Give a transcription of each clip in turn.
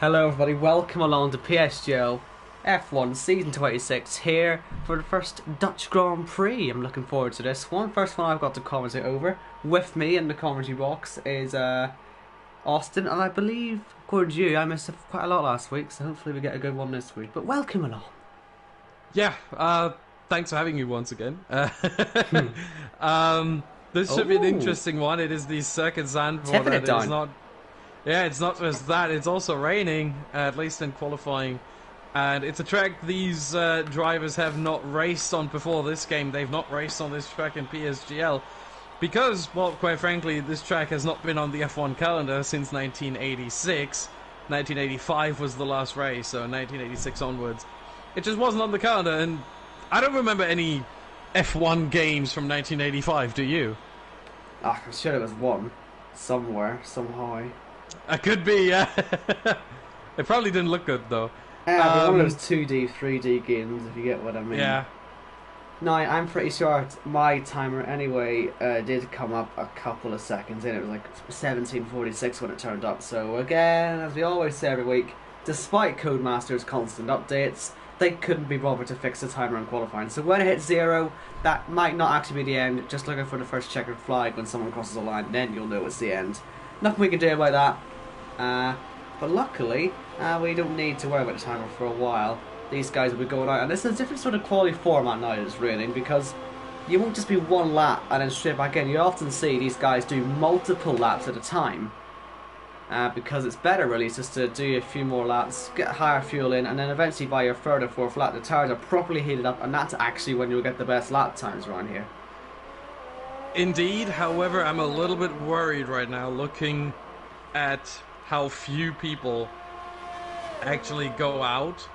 Hello everybody, welcome along to PSGL F1 Season 26 here for the first Dutch Grand Prix. I'm looking forward to this one. First one I've got to commentate over. With me in the commentary box is Austin, and I believe, according to you, I missed quite a lot last week, so hopefully we get a good one this week. But welcome along. Yeah, thanks for having me once again. This should be an interesting one. It is the Circuit Zandvoort. Tipping it down. It's not just that, it's also raining, at least in qualifying. And it's a track these drivers have not raced on before this game. They've not raced on this track in PSGL. Because, well, quite frankly, this track has not been on the F1 calendar since 1986. 1985 was the last race, so 1986 onwards. It just wasn't on the calendar, and I don't remember any F1 games from 1985, do you? I'm sure there was one. Somewhere, somehow. I could be, yeah. It probably didn't look good, though. Yeah, one of those 2D, 3D games, if you get what I mean. Yeah. No, I'm pretty sure my timer anyway did come up a couple of seconds in. It was like 17:46 when it turned up. So again, as we always say every week, despite Codemaster's constant updates, they couldn't be bothered to fix the timer in qualifying. So when it hits 0, that might not actually be the end. Just looking for the first checkered flag when someone crosses the line, then you'll know it's the end. Nothing we can do about that. But luckily, we don't need to worry about the timer for a while. These guys will be going out, and this is a different sort of quality format now that's raining, because you won't just be one lap and then straight back in. You often see these guys do multiple laps at a time, because it's better really just to do a few more laps, get higher fuel in, and then eventually by your third or fourth lap the tyres are properly heated up, and that's actually when you'll get the best lap times around here. Indeed, however, I'm a little bit worried right now looking at how few people actually go out.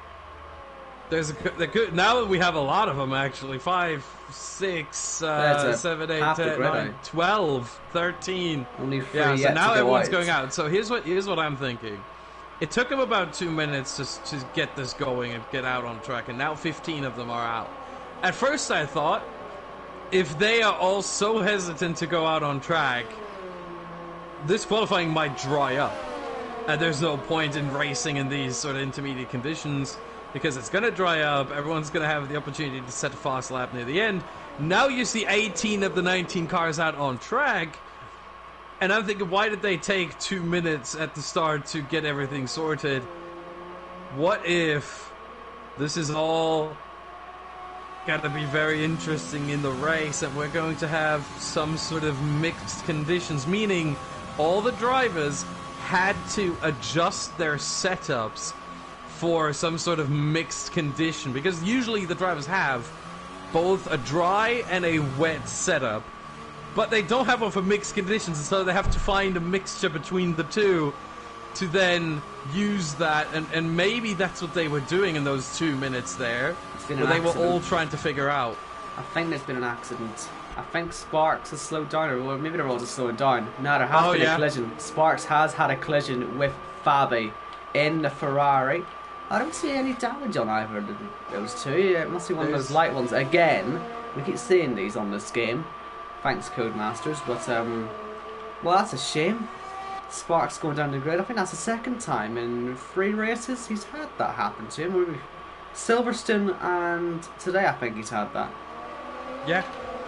Now that we have a lot of them, actually 5, 6, 7, 8, 10, 9, 12, 13. Only 3 yeah, so yet now to go everyone's out. going out. So here's what I'm thinking. It took them about 2 minutes to get this going and get out on track, and now 15 of them are out. At first I thought, if they are all so hesitant to go out on track, this qualifying might dry up. And there's no point in racing in these sort of intermediate conditions, because it's going to dry up, everyone's going to have the opportunity to set a fast lap near the end. Now you see 18 of the 19 cars out on track, and I'm thinking, why did they take 2 minutes at the start to get everything sorted? What if this is all going to be very interesting in the race, and we're going to have some sort of mixed conditions, meaning all the drivers had to adjust their setups for some sort of mixed condition, because usually the drivers have both a dry and a wet setup, but they don't have one for mixed conditions, so they have to find a mixture between the two to then use that, and maybe that's what they were doing in those 2 minutes there, where they were all trying to figure out. I think there's been an accident. I think Sparks has slowed down, or maybe they're all just slowing down. No, there has been a collision. Sparks has had a collision with Fabi in the Ferrari. I don't see any damage on either of those two. It must be one of those light ones. Again, we keep seeing these on this game. Thanks, Codemasters. But, well, that's a shame. Sparks going down the grid. I think that's the second time in 3 races he's had that happen to him. Maybe Silverstone, and today I think he's had that. Yeah,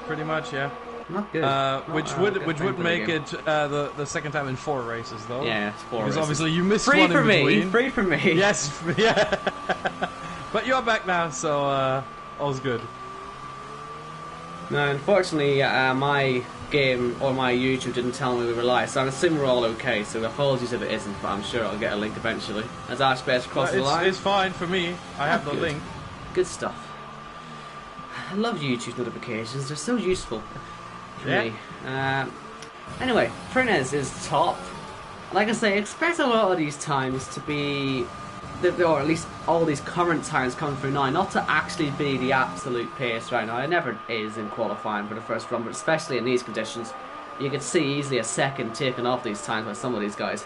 pretty much, yeah. Not good. Which would make it the second time in 4 races, though. Yeah, it's 4 because races. Obviously you missed one in between. Free for me. Yes, yeah. But you're back now, so all's good. No, unfortunately, my game or my YouTube didn't tell me we were live, so I'm assuming we're all okay. So apologies if it isn't, but I'm sure I'll get a link eventually. As Ash Best crosses the line. It's fine for me. I have the link. Good stuff. I love YouTube notifications. They're so useful for me. Anyway, Prinez is top. Like I say, expect a lot of these times to be, or at least all these current times coming through now, not to actually be the absolute pace right now. It never is in qualifying for the first run, but especially in these conditions, you could see easily a second taken off these times by some of these guys,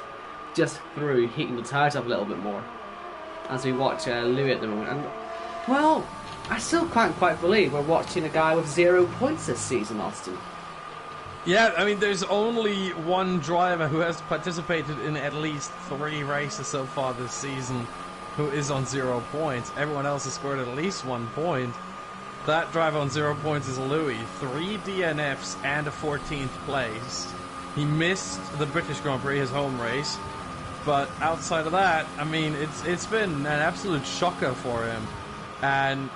just through heating the tyres up a little bit more. As we watch Louis at the moment, and well, I still can't quite believe we're watching a guy with 0 points this season, Austin. Yeah, I mean, there's only one driver who has participated in at least 3 races so far this season who is on 0 points. Everyone else has scored at least 1 point. That driver on 0 points is Louis. 3 DNFs and a 14th place. He missed the British Grand Prix, his home race. But outside of that, I mean, it's been an absolute shocker for him. And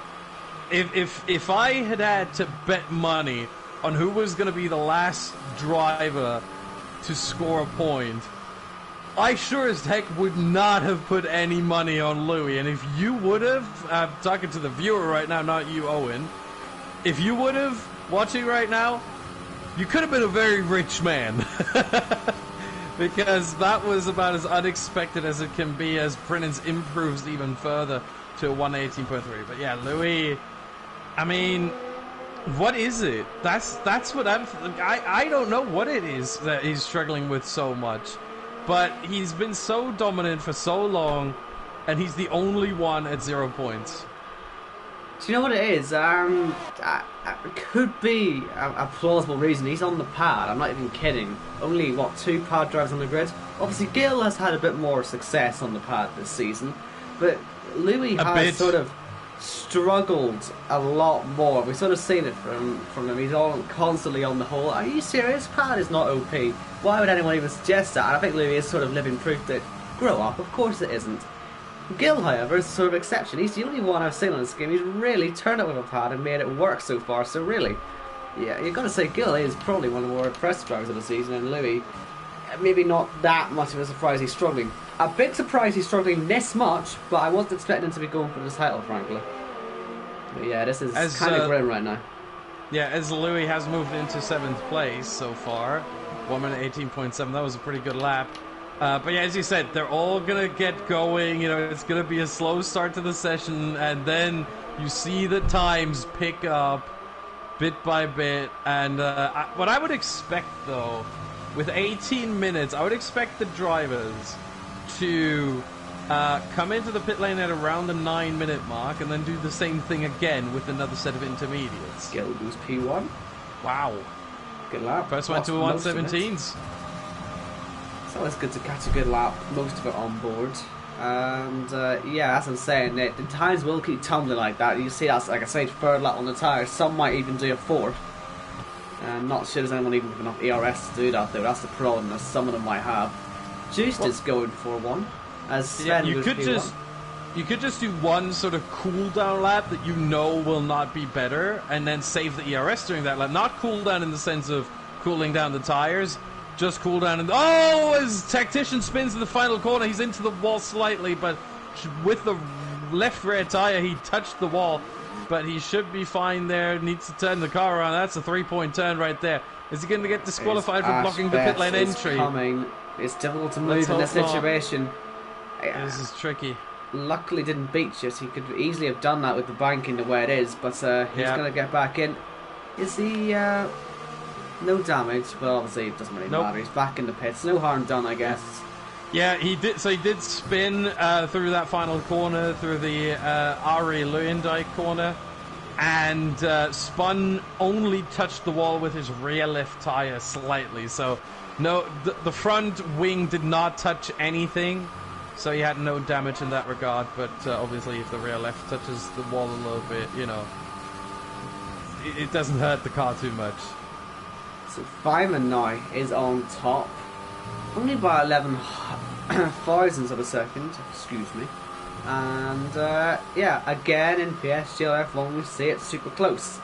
if I had to bet money on who was going to be the last driver to score a point, I sure as heck would not have put any money on Louis. And if you would have, I'm talking to the viewer right now, not you, Owen. If you would have, watching right now, you could have been a very rich man. Because that was about as unexpected as it can be as Brennan's improves even further to a 118.3. But yeah, Louis, I mean, what is it? That's what I don't know what it is that he's struggling with so much. But he's been so dominant for so long, and he's the only one at 0 points. Do you know what it is? It could be a plausible reason. He's on the pad. I'm not even kidding. Only, what, 2 pad drivers on the grid? Obviously, Gil has had a bit more success on the pad this season, but Louis has sort of struggled a lot more. We've sort of seen it from him. He's constantly on the whole. Are you serious? Pad is not OP. Why would anyone even suggest that? And I think Louis is sort of living proof that grow up. Of course it isn't. Gil, however, is sort of exception. He's the only one I've seen on this game. He's really turned up with a pad and made it work so far. So really, yeah, you've got to say Gil is probably one of the more impressive drivers of the season, and Louis, maybe not that much of a surprise he's struggling. A big surprise he's struggling this much, but I wasn't expecting him to be going for the title, frankly. But yeah, this is kind of grim right now. Yeah, as Louis has moved into 7th place so far, 1 minute 18.7. That was a pretty good lap. But yeah, as you said, they're all going to get going. You know, it's going to be a slow start to the session, and then you see the times pick up bit by bit. And what I would expect, though, with 18 minutes, I would expect the drivers to come into the pit lane at around the 9-minute mark and then do the same thing again with another set of intermediates. Gil goes P1. Wow. Good lap. First one to 117s. It's always good to catch a good lap, most of it on board. And yeah, as I'm saying, the times will keep tumbling like that. You see that's, like I say, 3rd lap on the tyres. Some might even do a 4th. And not sure there's anyone even with enough ERS to do that, though. That's the problem, as some of them might have. Juiced is going for one. As Sven you could just do one sort of cool down lap that you know will not be better, and then save the ERS during that lap. Not cool down in the sense of cooling down the tires, just cool down. And as Tactician spins in the final corner, he's into the wall slightly, but with the left rear tire, he touched the wall. But he should be fine there. Needs to turn the car around. That's a 3-point turn right there. Is he going to get disqualified for blocking the pit lane entry? Coming. It's difficult to move in this situation. This is tricky. Luckily didn't beat you. He could easily have done that with the banking the way it is, but he's going to get back in. Is he no damage? Well, obviously it doesn't really matter. He's back in the pits. No harm done, I guess. Yeah, he did. So he did spin through that final corner, through the Ari Luyendijk corner, and spun, only touched the wall with his rear left tire slightly. So no, the front wing did not touch anything. So he had no damage in that regard, but obviously if the rear left touches the wall a little bit, you know, it doesn't hurt the car too much. So Feynman now is on top, only by 11 thousandths of a second, excuse me. And yeah, again in PSGL F1 we see it super close.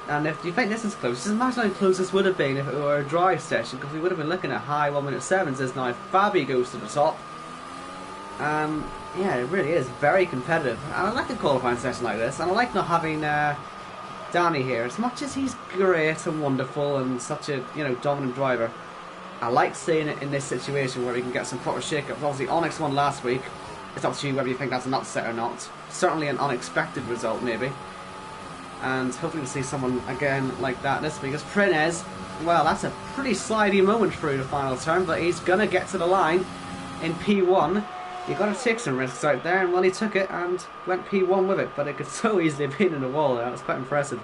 And if you think this is close, just imagine how close this would have been if it were a dry session, because we would have been looking at high 1 minute 7s as now Fabi goes to the top. Yeah, it really is very competitive. And I like a qualifying session like this, and I like not having Danny here. As much as he's great and wonderful and such a dominant driver, I like seeing it in this situation where we can get some proper shake-ups. Obviously, Onyx won last week. It's up to you whether you think that's an upset or not. Certainly an unexpected result, maybe. And hopefully we'll see someone again like that this week. As Prenez, well, that's a pretty slidey moment through the final turn, but he's going to get to the line in P1. You've got to take some risks out there, and well, he took it and went P1 with it, but it could so easily have been in the wall. That was quite impressive.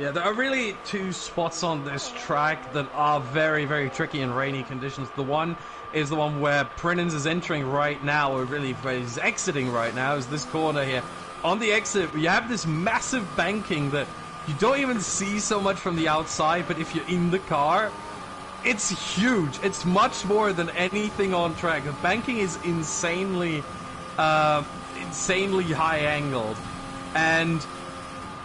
Yeah, there are really two spots on this track that are very, very tricky in rainy conditions. The one is the one where Prinens is entering right now, or really he's exiting right now, is this corner here. On the exit, you have this massive banking that you don't even see so much from the outside, but if you're in the car, it's huge. It's much more than anything on track. The banking is insanely high angled. And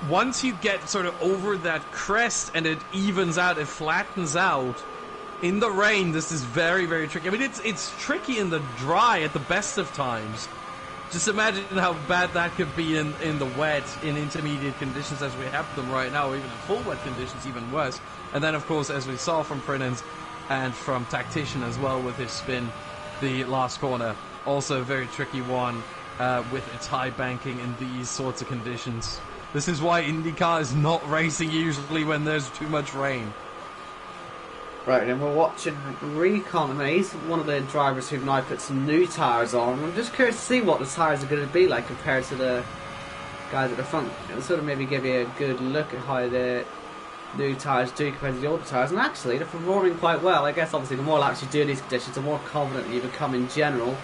once you get sort of over that crest and it evens out, it flattens out, in the rain, this is very, very tricky. I mean, it's tricky in the dry at the best of times. Just imagine how bad that could be in the wet, in intermediate conditions as we have them right now, or even in full wet conditions, even worse. And then, of course, as we saw from Prinens and from Tactician as well with his spin, the last corner, also a very tricky one with its high banking in these sorts of conditions. This is why IndyCar is not racing usually when there's too much rain. Right, and we're watching Recon. I mean, he's one of the drivers who've now put some new tyres on. I'm just curious to see what the tyres are going to be like compared to the guys at the front. It'll sort of maybe give you a good look at how the new tyres do compared to the older tyres. And actually, they're performing quite well. I guess, obviously, the more laps you do in these conditions, the more confident you become in general.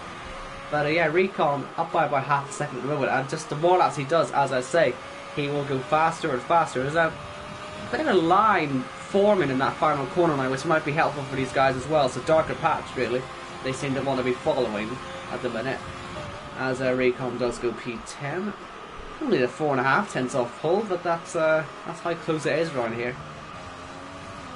But yeah, Recon up by about half a second at the moment. And just the more laps he does, as I say, he will go faster and faster. There's a bit of a line forming in that final corner line, which might be helpful for these guys as well. It's a darker patch, really. They seem to want to be following at the minute. As Recon does go P10. Only the 4.5 tenths off pole, but that's how close it is around here.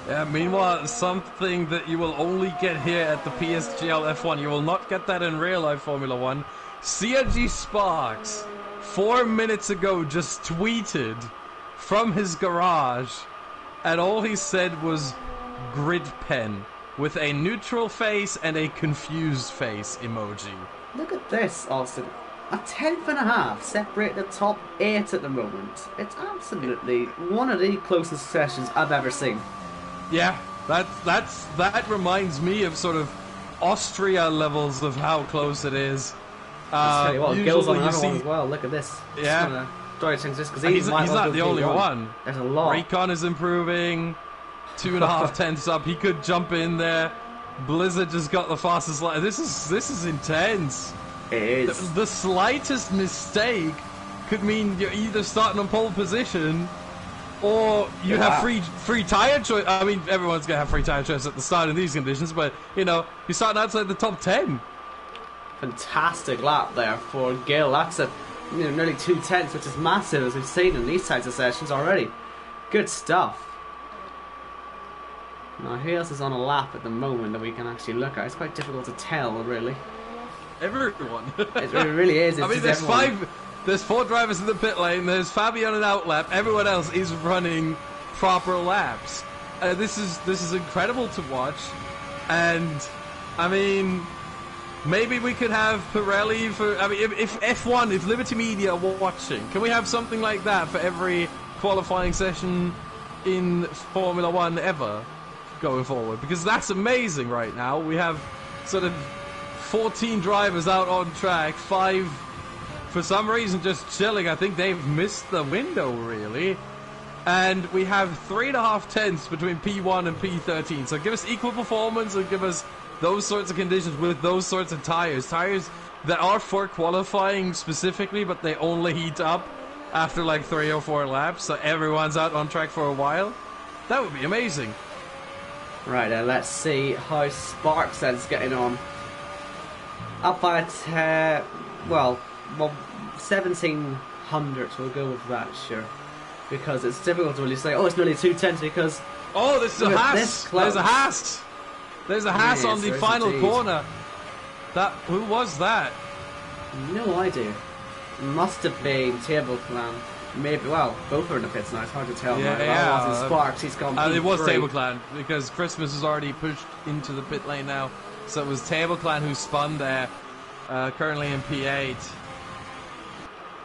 Yeah, meanwhile, something that you will only get here at the PSGL F1, you will not get that in real life Formula 1. CNG Sparks, 4 minutes ago, just tweeted from his garage, and all he said was grid pen with a neutral face and a confused face emoji. Look at this, Austin. A 10.5 separate the top 8 at the moment. It's absolutely one of the closest sessions I've ever seen. Yeah, that reminds me of sort of Austria levels of how close it is. I'll tell you what, Gill's on another one as well. Look at this. Yeah. Just because he's not the only one. There's a lot. Recon is improving. 2.5 tenths up. He could jump in there. Blizzard just got the fastest line. This is intense. It is. The slightest mistake could mean you're either starting on pole position or you have free tire choice. I mean, everyone's gonna have free tire choice at the start in these conditions, but you know, you're starting outside the top 10. Fantastic lap there for Gill. That's a nearly 2 tenths, which is massive, as we've seen in these types of sessions already. Good stuff. Now, who else is on a lap at the moment that we can actually look at? It's quite difficult to tell, really. Everyone. It really is. I mean, there's 4 drivers in the pit lane. There's Fabi on an out lap. Everyone else is running proper laps. This is incredible to watch. And I mean, maybe we could have Pirelli for. I mean, if F1, if Liberty Media are watching, can we have something like that for every qualifying session in Formula 1 ever going forward? Because that's amazing right now. We have sort of 14 drivers out on track, 5 for some reason just chilling. I think they've missed the window, really. And we have 3.5 tenths between P1 and P13. So give us equal performance and give us those sorts of conditions with those sorts of tires. Tires that are for qualifying specifically, but they only heat up after like 3 or 4 laps. So everyone's out on track for a while. That would be amazing. Right, let's see how Sparks is getting on. Up at, 1700, we'll go with that, sure. Because it's difficult to really say, oh, it's nearly 2 tenths because... Oh, this is a Haas! There's a Haas! There's a Haas on the final corner. Who was that? No idea. Must have been Table Clan. Maybe, well, both are in the pits now, it's hard to tell. Yeah. Sparks, he's gone It was Table Clan, because Christmas is already pushed into the pit lane now. So it was Table Clan who spun there, currently in P8.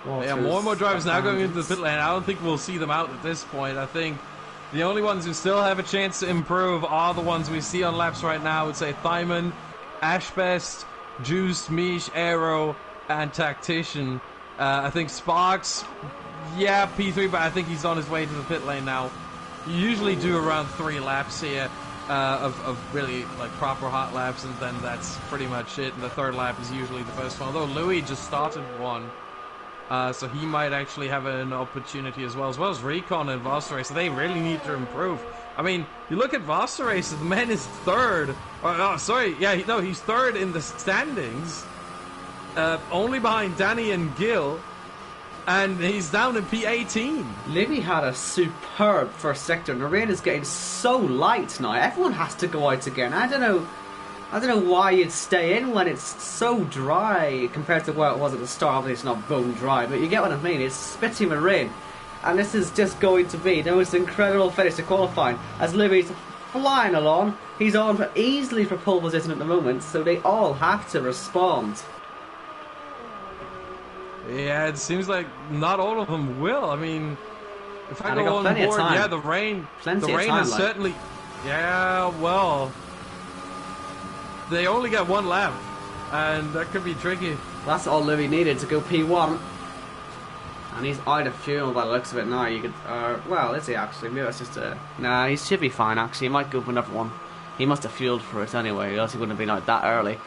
Yeah, more and more drivers now going into the pit lane. I don't think we'll see them out at this point. I think the only ones who still have a chance to improve are the ones we see on laps right now. I would say Thyman, Ashbest, Juice, Mish, Aero, and Tactician. I think Sparks Yeah, P3, but I think he's on his way to the pit lane now. You usually do around 3 laps here of really like proper hot laps, and then that's pretty much it. And the 3rd lap is usually the first one. Although Louis just started one, so he might actually have an opportunity as well as Recon and Vosserace. So they really need to improve. I mean, you look at Vosserace, the man is 3rd. Oh, sorry, yeah, he's 3rd in the standings, only behind Danny and Gil. And he's down in P18. Libby had a superb first sector, and the rain is getting so light now. Everyone has to go out again. I don't know why you'd stay in when it's so dry compared to where it was at the start. Obviously, it's not bone dry, but you get what I mean. It's spitting with rain, and this is just going to be the most incredible finish to qualifying. As Libby's flying along, he's on easily for pole position at the moment, so they all have to respond. Yeah, it seems like not all of them will. I mean, if I go on board, yeah, the rain is certainly. Yeah, well, they only got 1 lap, and that could be tricky. That's all Louis needed to go P1, and he's out of fuel by the looks of it now. You could, well, is he actually? Maybe that's just a. Nah, he should be fine actually. He might go for another one. He must have fueled for it anyway, else he wouldn't have been out that early.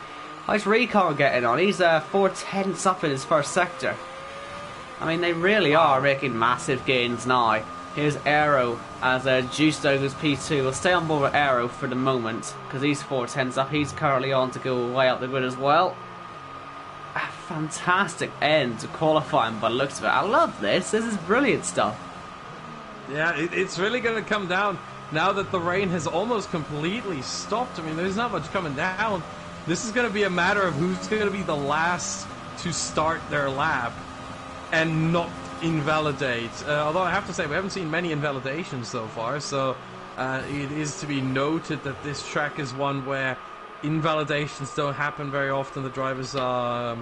How's Recon getting on? He's 4/10 up in his first sector. I mean, they really are making massive gains now. Here's Aero as Justo goes P2. We'll stay on board with Aero for the moment because he's 4/10 up. He's currently on to go way up the grid as well. A fantastic end to qualifying by the looks of it. I love this. This is brilliant stuff. Yeah, it's really going to come down now that the rain has almost completely stopped. I mean, there's not much coming down. This is going to be a matter of who's going to be the last to start their lap and not invalidate. Although I have to say, we haven't seen many invalidations so far, so it is to be noted that this track is one where invalidations don't happen very often. The drivers are...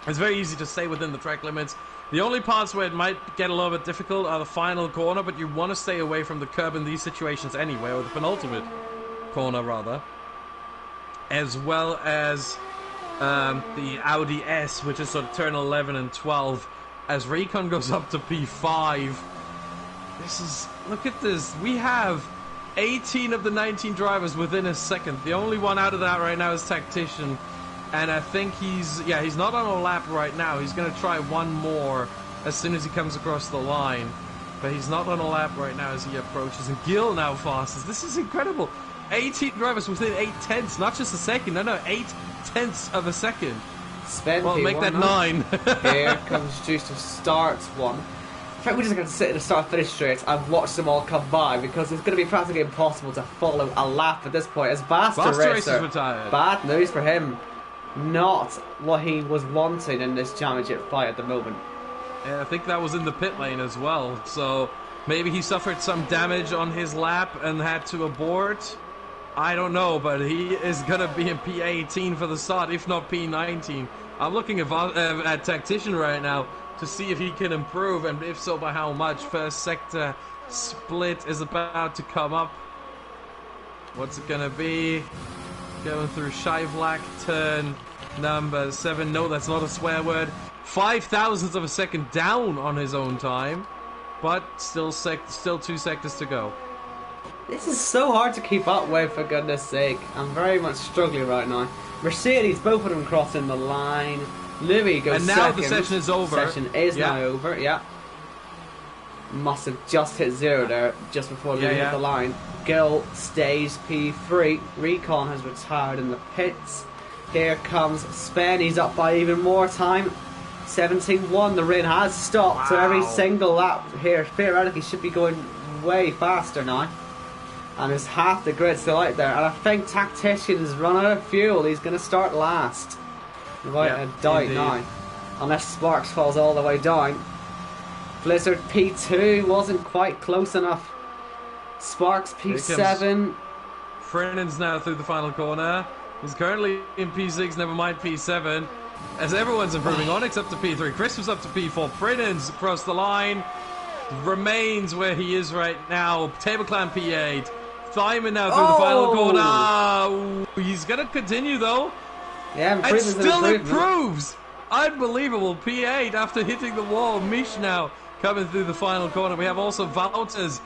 it's very easy to stay within the track limits. The only parts where it might get a little bit difficult are the final corner, but you want to stay away from the curb in these situations anyway, or the penultimate corner, rather. As well as the Audi S, which is sort of turn 11 and 12, as Recon goes up to P5. This is... look at this. We have 18 of the 19 drivers within a second. The only one out of that right now is Tactician. And I think he's not on a lap right now. He's going to try one more as soon as he comes across the line. But he's not on a lap right now as he approaches. And Gil now fastest. This is incredible. 18 drivers within 8/10, not just a second. No, 8/10 of a second. Well, make that 9. Here comes Juice to start one. In fact, we're just going to sit in the start-finish straight and watch them all come by because it's going to be practically impossible to follow a lap at this point. As Basta Racer, retired. Bad news for him. Not what he was wanting in this championship fight at the moment. Yeah, I think that was in the pit lane as well. So maybe he suffered some damage on his lap and had to abort. I don't know, but he is going to be in P18 for the start, if not P19. I'm looking at Tactician right now to see if he can improve, and if so, by how much. First sector split is about to come up. What's it going to be? Going through Scheivlak, turn number 7. No, that's not a swear word. 0.005 of a second down on his own time, but still 2 sectors to go. This is so hard to keep up with, for goodness sake. I'm very much struggling right now. Mercedes, both of them crossing the line. Louis goes and now second. The session is over. The session is now over, yeah. Must have just hit 0 there, just before Louis hit the line. Gil stays P3. Recon has retired in the pits. Here comes Spen. He's up by even more time. 17-1. The rain has stopped, so every single lap here theoretically should be going way faster now. And there's half the grid still out there. And I think Tactician's run out of fuel. He's going to start last. Without a doubt now. Unless Sparks falls all the way down. Blizzard P2 wasn't quite close enough. Sparks P7. Frennan's now through the final corner. He's currently in P6, never mind P7. As everyone's improving on, except to P3. Chris was up to P4. Frennan's across the line. Remains where he is right now. Table Clan P8. Thyman now through the final corner. Oh, he's going to continue though. Yeah, and still improves. Unbelievable. P8 after hitting the wall. Mish now coming through the final corner. We have also Wouters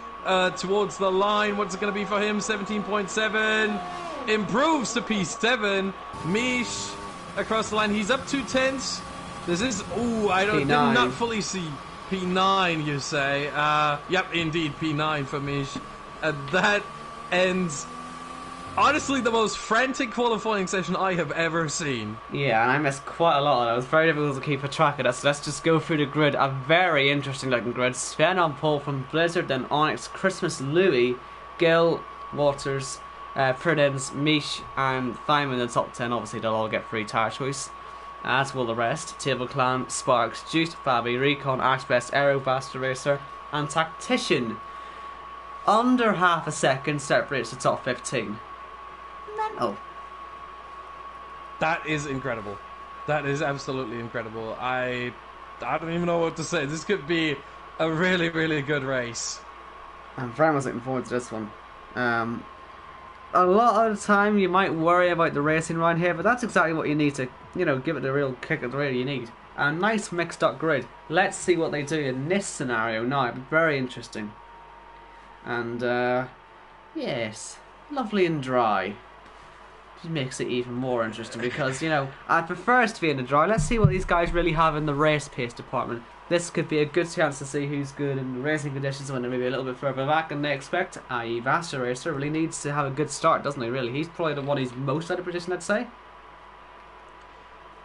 towards the line. What's it going to be for him? 17.7. Improves to P7. Mish across the line. He's up 2/10. This is... Ooh, I did not fully see. P9, you say? Yep, indeed, P9 for Mish. That ends... Honestly, the most frantic qualifying session I have ever seen. Yeah, and I missed quite a lot of it. It was very difficult to keep a track of that, so let's just go through the grid. A very interesting looking grid. Sven on pole from Blizzard, then Onyx, Christmas, Louis, Gil, Waters, Prudence, Mish, and Thyman in the top 10. Obviously, they'll all get free tire choice, as will the rest. Table Clan, Sparks, Juice, Fabi, Recon, Ashbest, Aero, Bastard Racer, and Tactician. Under half a second separates the top 15. Mental. That is incredible. That is absolutely incredible. I don't even know what to say. This could be a really, really good race. I'm very much looking forward to this one. A lot of the time you might worry about the racing around here, but that's exactly what you need to, give it the real kick of the rear you need. A nice mixed up grid. Let's see what they do in this scenario now. It'll be very interesting. And, yes, lovely and dry. Just makes it even more interesting because, I prefer us to be in the dry. Let's see what these guys really have in the race pace department. This could be a good chance to see who's good in the racing conditions when they're maybe a little bit further back than they expect. I.e. Vaster Racer really needs to have a good start, doesn't he, really? He's probably the one who's most out of position, I'd say.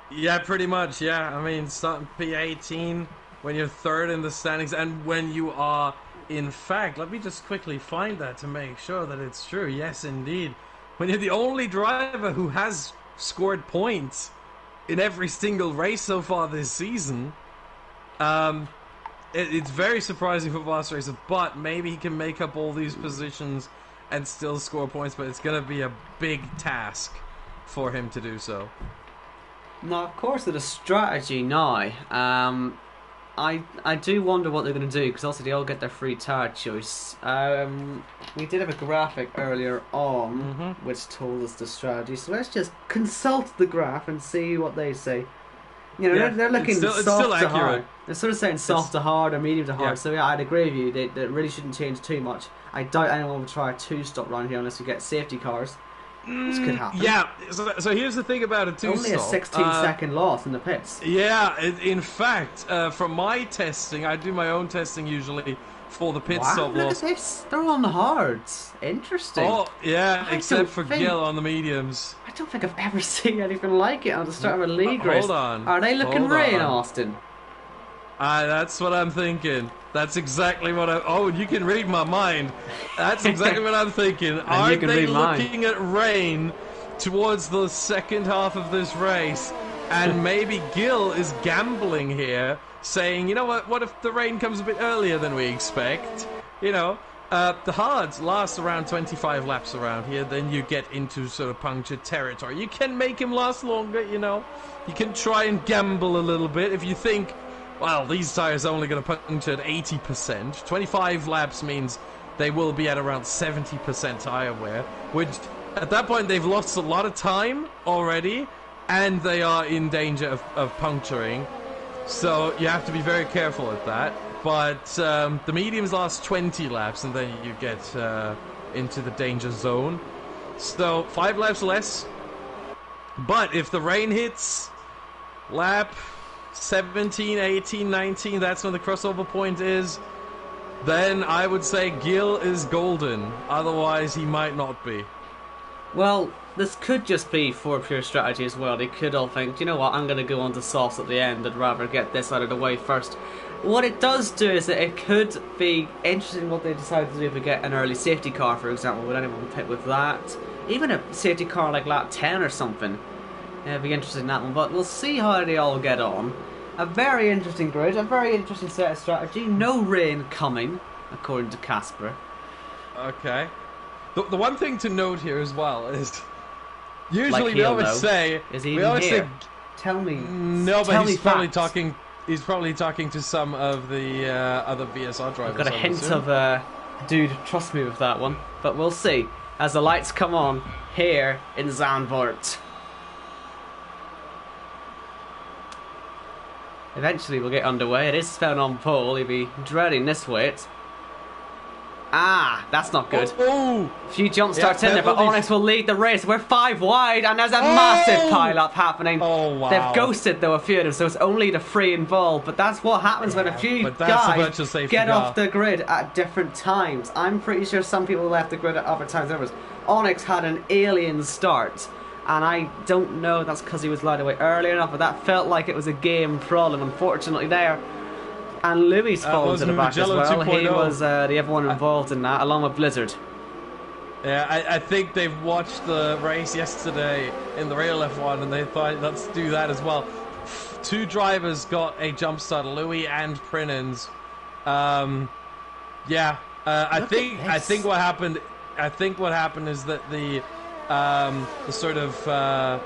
Yeah, pretty much, yeah. I mean, starting P18 when you're third in the standings and when you are, in fact, let me just quickly find that to make sure that it's true. Yes, indeed. When you're the only driver who has scored points in every single race so far this season, it's very surprising for Vaster Racer, but maybe he can make up all these positions and still score points, but it's going to be a big task for him to do so. Now, of course, with a strategy now, I do wonder what they're going to do, because also they all get their free tire choice. We did have a graphic earlier on which told us the strategy, so let's just consult the graph and see what they say. They're looking soft to hard. They're sort of saying soft to hard or medium to hard, so yeah, I'd agree with you. They really shouldn't change too much. I doubt anyone will try a two-stop round here unless you get safety cars. This could happen. Yeah, so here's the thing about a two-stop. Only a 16-second loss in the pits. Yeah, in fact, from my testing, I do my own testing usually for the pit stop loss. Look at this. They're on the hards. Interesting. Oh, yeah, except for Gil on the mediums. I don't think I've ever seen anything like it on the start of a league race. Hold on. Are they looking rain, Austin? That's what I'm thinking. That's exactly what I... Oh, you can read my mind. That's exactly what I'm thinking. Aren't they looking at rain towards the second half of this race? And maybe Gil is gambling here, saying, you know what if the rain comes a bit earlier than we expect? The hards last around 25 laps around here, then you get into sort of punctured territory. You can make him last longer, You can try and gamble a little bit if you think... Well, these tyres are only going to puncture at 80%. 25 laps means they will be at around 70% tyre wear, which at that point they've lost a lot of time already, and they are in danger of puncturing. So you have to be very careful at that. But the mediums last 20 laps, and then you get into the danger zone. So 5 laps less. But if the rain hits, lap 17, 18, 19, that's when the crossover point is, then I would say Gil is golden. Otherwise, he might not be. Well, this could just be for pure strategy as well. They could all think, you know what, I'm going to go on to softs at the end. I'd rather get this out of the way first. What it does do is that it could be interesting what they decide to do if we get an early safety car, for example. Would anyone pit with that? Even a safety car like lap 10 or something. It'd be interesting in that one, but we'll see how they all get on. A very interesting grid, a very interesting set of strategy. No rain coming, according to Casper. Okay. The one thing to note here as well is usually like we always say... Is he even here? Tell me. No, but he's probably talking... He's probably talking to some of the other VSR drivers. I've got a hint of dude, trust me with that one. But we'll see as the lights come on here in Zandvoort. Eventually we'll get underway. It is Sven on pole. He'll be dreading this wait. Ah, that's not good. Oh, a few jump starts in there, but Onyx will lead the race. We're 5 wide, and there's a massive pile-up happening. Oh, wow. They've ghosted, though, a few of them, so it's only the 3 involved. But that's what happens when a few guys get off the grid at different times. I'm pretty sure some people left the grid at other times than others. Onyx had an alien start, and I don't know that's because he was light away early enough, but that felt like it was a game problem, unfortunately, there. And Louis falls in the back as well. 2.0. He was the other one involved in that, along with Blizzard. Yeah, I think they've watched the race yesterday in the real F1 and they thought, let's do that as well. 2 drivers got a jump start, Louis and Prinens. I think what happened is that the sort of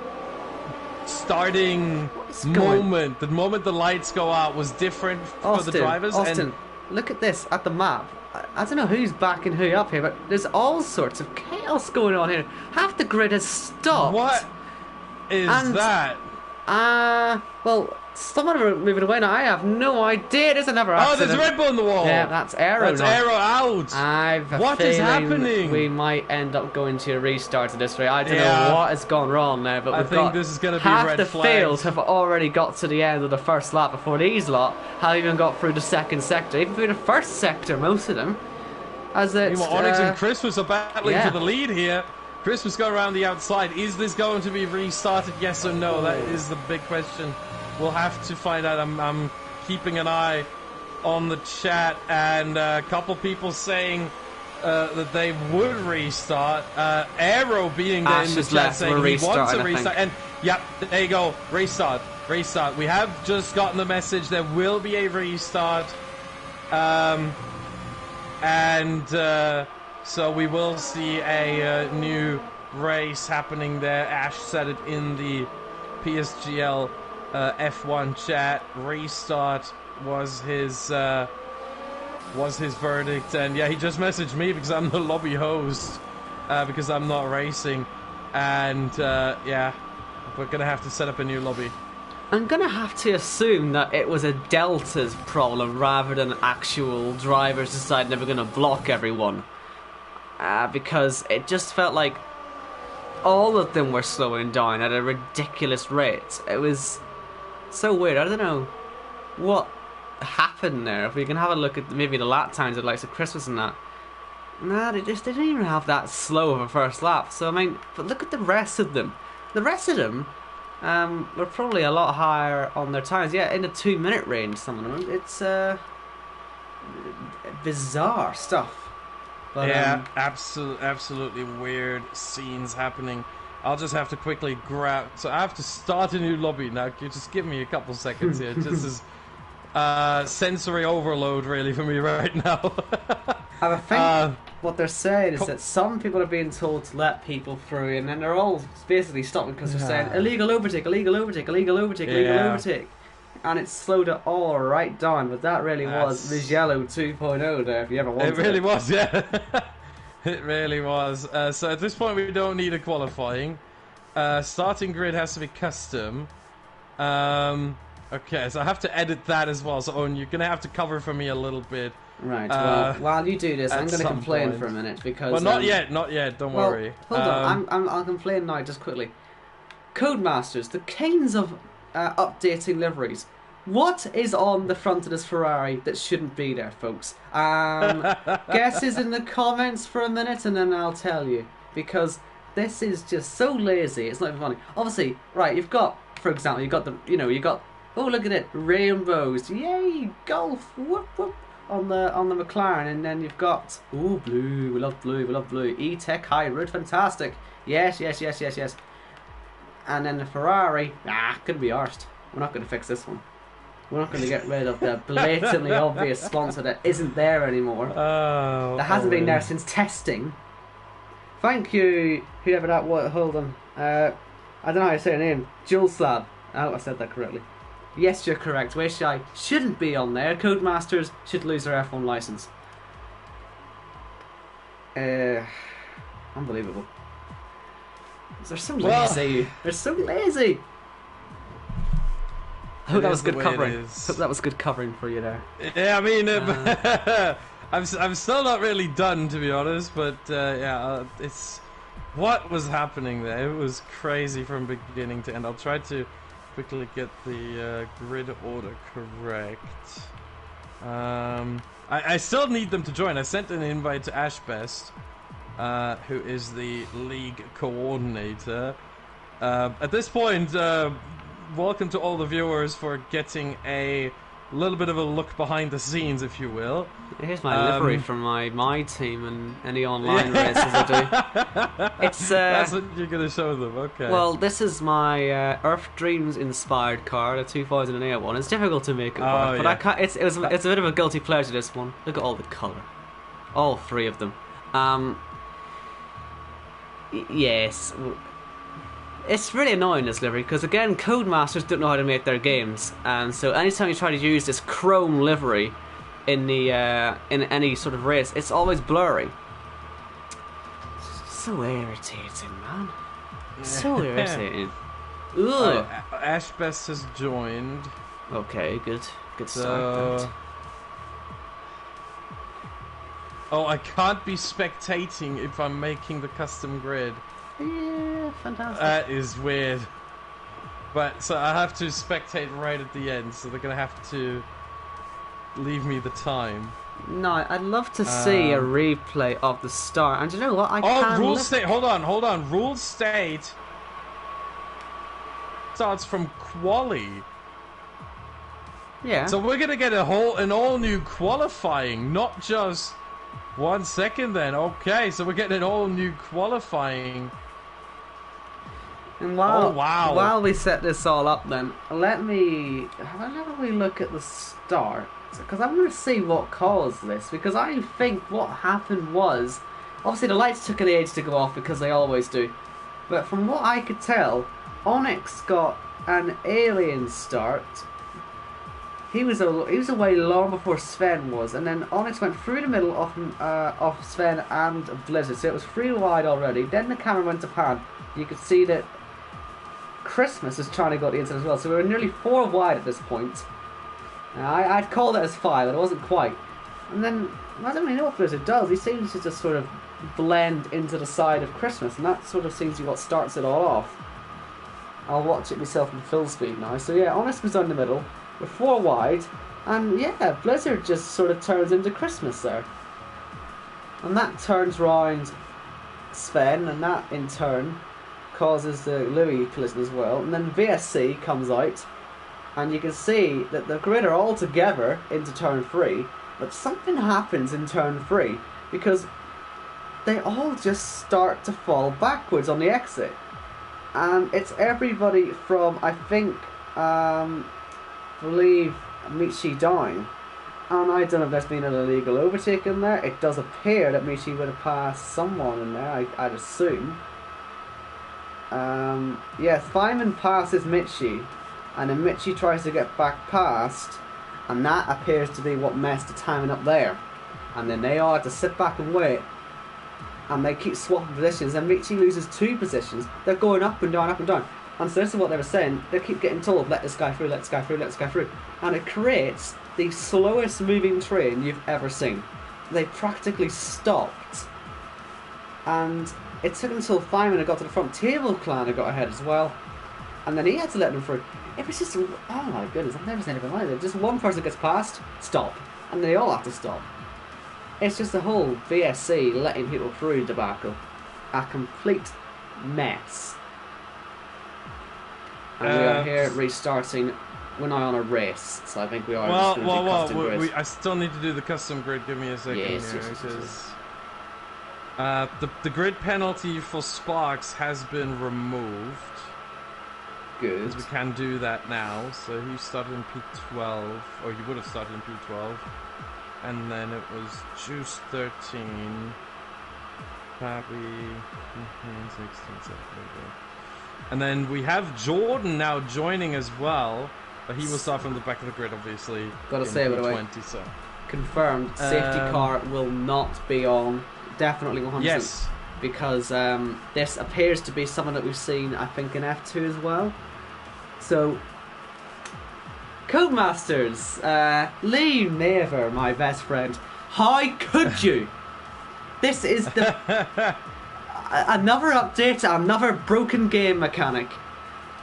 starting moment, the moment the lights go out, was different for the drivers. Austin, look at this at the map. I don't know who's backing who up here, but there's all sorts of chaos going on here. Half the grid has stopped. What is that? Well, someone are moving away now. I have no idea. There's another accident. Oh, there's a Red Bull on the wall. Yeah, that's Aero. That's Aero out. What is happening? We might end up going to a restart of this race. I don't know what has gone wrong there, but I think this is going to be half red the flags. fields have already got to the end of the first lap before these lot have even got through the second sector, even through the first sector, most of them. As it's Onyx and Christmas are battling for the lead here. Christmas go around the outside. Is this going to be restarted? Yes or no? That is the big question. We'll have to find out. I'm keeping an eye on the chat, and a couple people saying that they would restart. Aero being there in the chat saying he wants a restart. And yep, there you go. Restart. We have just gotten the message. There will be a restart. So we will see a new race happening there. Ash said it in the PSGL F1 chat. Restart was his verdict, and yeah, he just messaged me because I'm the lobby host, because I'm not racing, and yeah, we're gonna have to set up a new lobby. I'm gonna have to assume that it was a Delta's problem rather than actual drivers deciding they were gonna block everyone, because it just felt like all of them were slowing down at a ridiculous rate. It was so weird. I don't know what happened there. If we can have a look at maybe the lap times at likes of Christmas and that. Nah, they didn't even have that slow of a first lap. So I mean, but look at the rest of them. The rest of them were probably a lot higher on their times. Yeah, in the 2-minute range, some of them. It's bizarre stuff. But, yeah, absolutely weird scenes happening. I'll just have to quickly grab. So I have to start a new lobby now. Just give me a couple seconds here. Just as sensory overload, really, for me right now. I think what they're saying is that some people are being told to let people through, and then they're all basically stopping because they're saying illegal overtake, illegal overtake, illegal overtake, illegal overtake. And it slowed it all right down, but that really was Vigelo 2.0 there, if you ever wanted it. It really was, yeah. It really was. So at this point, we don't need a qualifying. Starting grid has to be custom. Okay, so I have to edit that as well. So Owen, you're going to have to cover for me a little bit. Right, well, while you do this, I'm going to complain for a minute, because... Well, not yet, don't worry. Hold on, I'll complain now, just quickly. Codemasters, the kings of updating liveries. What is on the front of this Ferrari that shouldn't be there, folks? Guesses in the comments for a minute, and then I'll tell you. Because this is just so lazy, it's not even funny. Obviously, right, you've got, for example, you've got the, you got, oh, look at it, rainbows, yay, golf, whoop, whoop, on the McLaren, and then you've got, ooh, blue, we love blue, E-Tech Hybrid, fantastic, yes. And then the Ferrari, couldn't be arsed. We're not going to fix this one. We're not going to get rid of the blatantly obvious sponsor that isn't there anymore. That hasn't been there since testing. Thank you, whoever that was. Hold on. I don't know how to say her name. Jules Slab. I hope I said that correctly. Yes, you're correct. Wish I shouldn't be on there. Codemasters should lose their F1 license. Unbelievable. They're so lazy. They're so lazy. I hope that was is the good way covering. it is. Hope that was good covering for you there. Yeah, I mean, I'm still not really done, to be honest, but it's what was happening there. It was crazy from beginning to end. I'll try to quickly get the grid order correct. I still need them to join. I sent an invite to Ashbest, who is the league coordinator. At this point, welcome to all the viewers for getting a little bit of a look behind the scenes, if you will. Here's my livery from my team and any online races I do. It's that's what you're gonna show them, okay? Well, this is my Earth Dreams inspired car, the 2008 one. It's difficult to make it work, but I can't. It's a bit of a guilty pleasure. This one. Look at all the colour, all three of them. Yes. It's really annoying, this livery, because again, Codemasters don't know how to make their games, and so anytime you try to use this chrome livery in the in any sort of race, it's always blurry. So irritating, man. So irritating. Ugh. Ashbest has joined. Okay, good start. Oh, I can't be spectating if I'm making the custom grid. Yeah, fantastic. That is weird. But so I have to spectate right at the end, so they're gonna have to leave me the time. No, I'd love to see a replay of the start. And you know what? I can rule state. Hold on. Rule state starts from quali. Yeah. So we're gonna get an all new qualifying, not just 1 second. Then okay, so we're getting an all new qualifying. And while wow! While we set this all up, then let me look at the start, because I want to see what caused this. Because I think what happened was, obviously the lights took an age to go off because they always do. But from what I could tell, Onyx got an alien start. He was away long before Sven was, and then Onyx went through the middle of Sven and Blizzard, so it was 3 wide already. Then the camera went to pan. You could see that Christmas is trying to go to the inside as well, so we were nearly 4 wide at this point. I'd called it as 5, but it wasn't quite. And then, I don't really know what Blizzard does. He seems to just sort of blend into the side of Christmas, and that sort of seems to be what starts it all off. I'll watch it myself in full speed now. So yeah, Onyx was down the middle, we're 4 wide, and yeah, Blizzard just sort of turns into Christmas there. And that turns round Sven, and that in turn causes the Louis collision as well. And then VSC comes out, and you can see that the grid are all together into turn 3, but something happens in turn 3 because they all just start to fall backwards on the exit. And it's everybody from, I think, believe Michi down. And I don't know if there's been an illegal overtake in there. It does appear that Michi would have passed someone in there, I'd assume. Yeah, Feynman passes Michi, and then Michi tries to get back past, and that appears to be what messed the timing up there. And then they all have to sit back and wait, and they keep swapping positions, and Michi loses 2 positions. They're going up and down, up and down. And so this is what they were saying. They keep getting told, let this guy through, let this guy through, let this guy through. And it creates the slowest moving train you've ever seen. They practically stopped. And it took until Feynman got to the front. Table Clan had got ahead as well. And then he had to let them through. It was just, oh my goodness, I've never seen anything like that. Just one person gets past, stop. And they all have to stop. It's just the whole VSC letting people through debacle. A complete mess. And we are here restarting. We're now on a race, so I think we are just going to do custom grids. I still need to do the custom grid. Give me a second here, because the grid penalty for Sparks has been removed. Good. We can do that now. So he started in P12, or he would have started in P12, and then it was Juice 13, Pappy 16, 17. And then we have Jordan now joining as well, but he will start from the back of the grid, obviously. Gotta say, by the way, so. confirmed, safety car will not be on. Definitely 100%. Yes. Because this appears to be someone that we've seen, I think, in F2 as well. So, Codemasters, Lee Maver, my best friend. How could you? This is the another update, another broken game mechanic.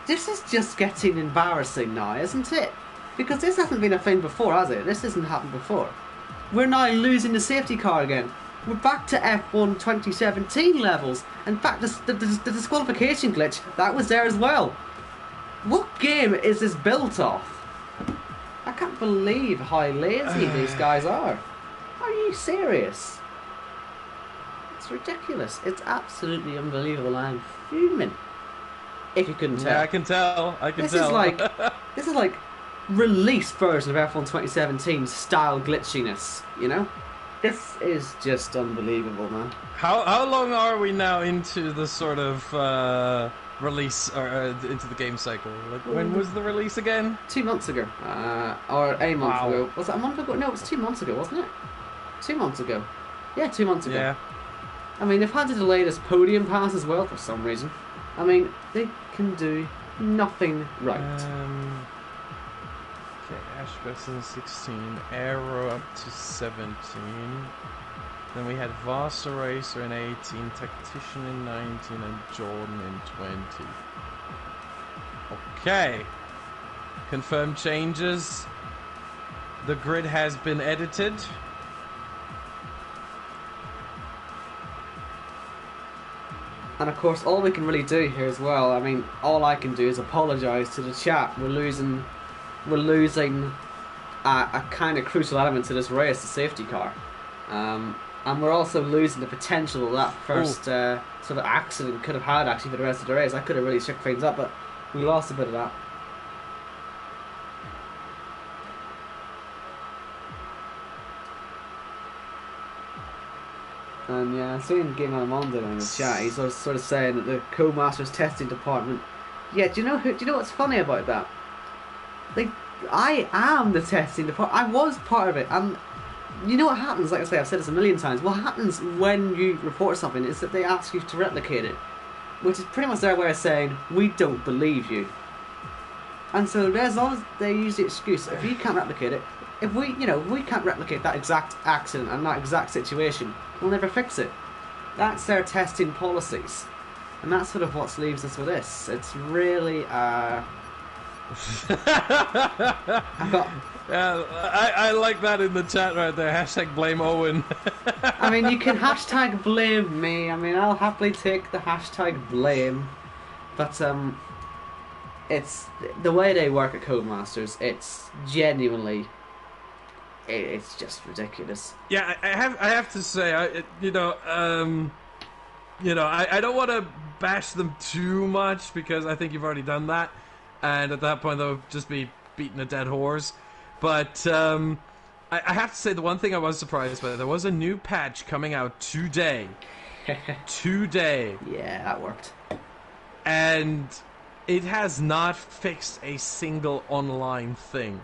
This is just getting embarrassing now, isn't it? Because this hasn't been a thing before, has it? This hasn't happened before. We're now losing the safety car again. We're back to F1 2017 levels. In fact, the disqualification glitch, that was there as well. What game is this built off? I can't believe how lazy these guys are. Are you serious? It's ridiculous. It's absolutely unbelievable. I'm fuming. If you couldn't tell. Yeah, I can tell. This is like release version of F1 2017 style glitchiness, you know? This is just unbelievable, man. How long are we now into the sort of release or into the game cycle? Like, when was the release again? 2 months ago, or a month ago. Was that a month ago? No, it was 2 months ago, wasn't it? 2 months ago. Yeah, 2 months ago. Yeah. I mean, they've had to delay this podium pass as well for some reason. I mean, they can do nothing right. Okay, Ashbus in 16, Aero up to 17. Then we had Vasa Racer in 18, Tactician in 19, and Jordan in 20. Okay. Confirmed changes. The grid has been edited. And of course, all we can really do here as well, I mean, all I can do is apologise to the chat. We're losing a kind of crucial element to this race, the safety car. And we're also losing the potential that first sort of accident could have had actually for the rest of the race. I could have really shook things up, but we lost a bit of that. And yeah, seeing Game Armando in the chat, he's sort of saying that the Codemasters testing department. Yeah, do you know what's funny about that? Like, I am the testing department. I was part of it, and you know what happens? Like I say, I've said this a million times. What happens when you report something is that they ask you to replicate it, which is pretty much their way of saying we don't believe you. And so, as long as they use the excuse, if you can't replicate it, if we can't replicate that exact accident and that exact situation, we'll never fix it. That's their testing policies, and that's sort of what leaves us with this. It's really I like that in the chat right there. Hashtag blame Owen. I mean, you can hashtag blame me. I mean, I'll happily take the hashtag blame. But it's the way they work at Codemasters. It's genuinely, it's just ridiculous. Yeah, I have to say, I don't want to bash them too much because I think you've already done that, and at that point they'll just be beating a dead horse. But I have to say, the one thing I was surprised by, there was a new patch coming out today. Today. Yeah, that worked. And it has not fixed a single online thing.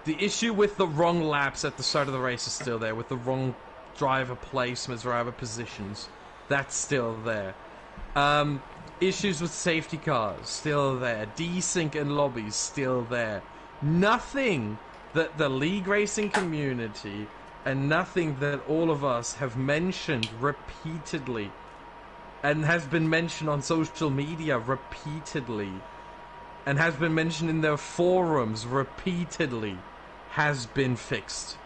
The issue with the wrong laps at the start of the race is still there, with the wrong driver placements, driver positions. That's still there. Issues with safety cars, still there. Desync and lobbies, still there. Nothing that the league racing community and nothing that all of us have mentioned repeatedly and has been mentioned on social media repeatedly and has been mentioned in their forums repeatedly has been fixed.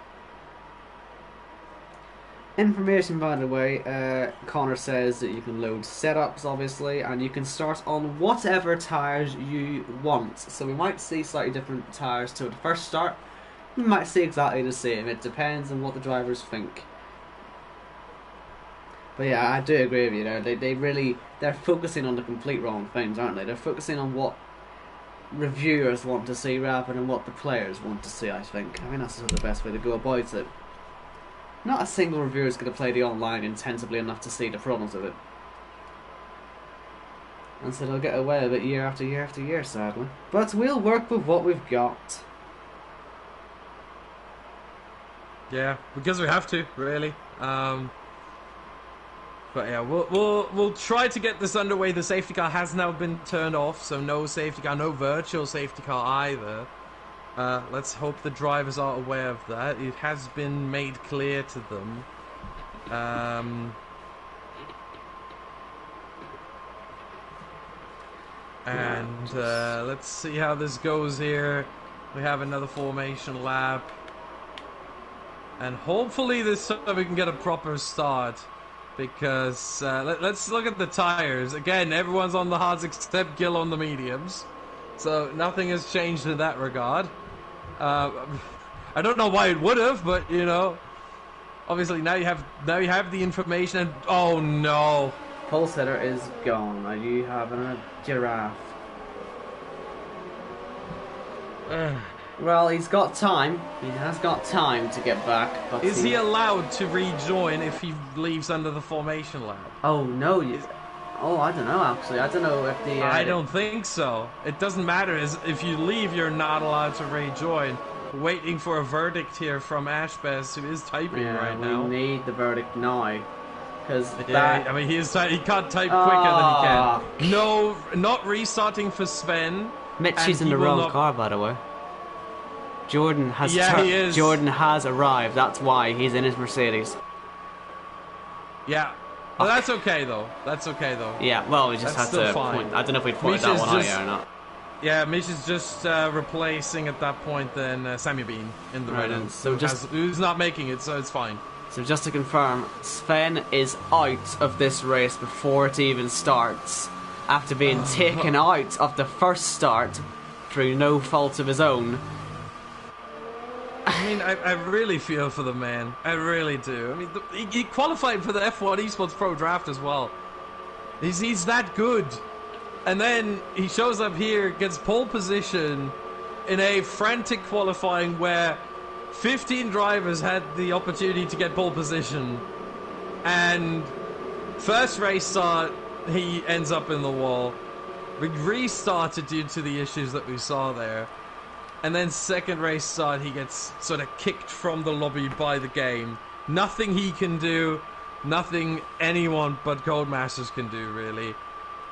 Information, by the way, Connor says that you can load setups, obviously, and you can start on whatever tyres you want. So we might see slightly different tyres to the first start. We might see exactly the same. It depends on what the drivers think. But yeah, I do agree with you there. They're focusing on the complete wrong things, aren't they? They're focusing on what reviewers want to see rather than what the players want to see, I think. I mean, that's sort of the best way to go about it. Not a single reviewer is going to play the online intensively enough to see the problems of it. And so they'll get away with it year after year after year, sadly. But we'll work with what we've got. Yeah, because we have to, really. But yeah, we'll try to get this underway. The safety car has now been turned off, so no safety car, no virtual safety car either. Let's hope the drivers are aware of that. It has been made clear to them. And let's see how this goes here. We have another formation lap. And hopefully this time we can get a proper start. Because let's look at the tires. Again, everyone's on the hards except Gil on the mediums. So nothing has changed in that regard. I don't know why it would have, but you know, obviously now you have the information. And oh no, pole sitter is gone. Are you having a giraffe? Well, he's got time. He has got time to get back. But is he allowed to rejoin if he leaves under the formation lap? Oh no, oh, I don't know actually. I don't know if the. I don't think so. It doesn't matter. If you leave, you're not allowed to rejoin. Waiting for a verdict here from Ashbest, who is typing right now. We need the verdict now, because I mean he can't type quicker than he can. No, not restarting for Sven. Mitchie's in the wrong car, by the way. Jordan has he is. Jordan has arrived. That's why he's in his Mercedes. Yeah. Well, that's okay though. That's okay though. Yeah, well, we just had to point. I don't know if we'd pointed that one out yet or not. Yeah, Mish is just replacing at that point then Sammy Bean in the red end. So who's not making it, so it's fine. So just to confirm, Sven is out of this race before it even starts, after being taken out of the first start through no fault of his own. I mean, I really feel for the man. I really do. I mean, he qualified for the F1 Esports Pro Draft as well. He's that good. And then he shows up here, gets pole position in a frantic qualifying where 15 drivers had the opportunity to get pole position. And first race start, he ends up in the wall. We restarted due to the issues that we saw there. And then second race start, he gets sort of kicked from the lobby by the game. Nothing he can do, nothing anyone but Codemasters can do, really.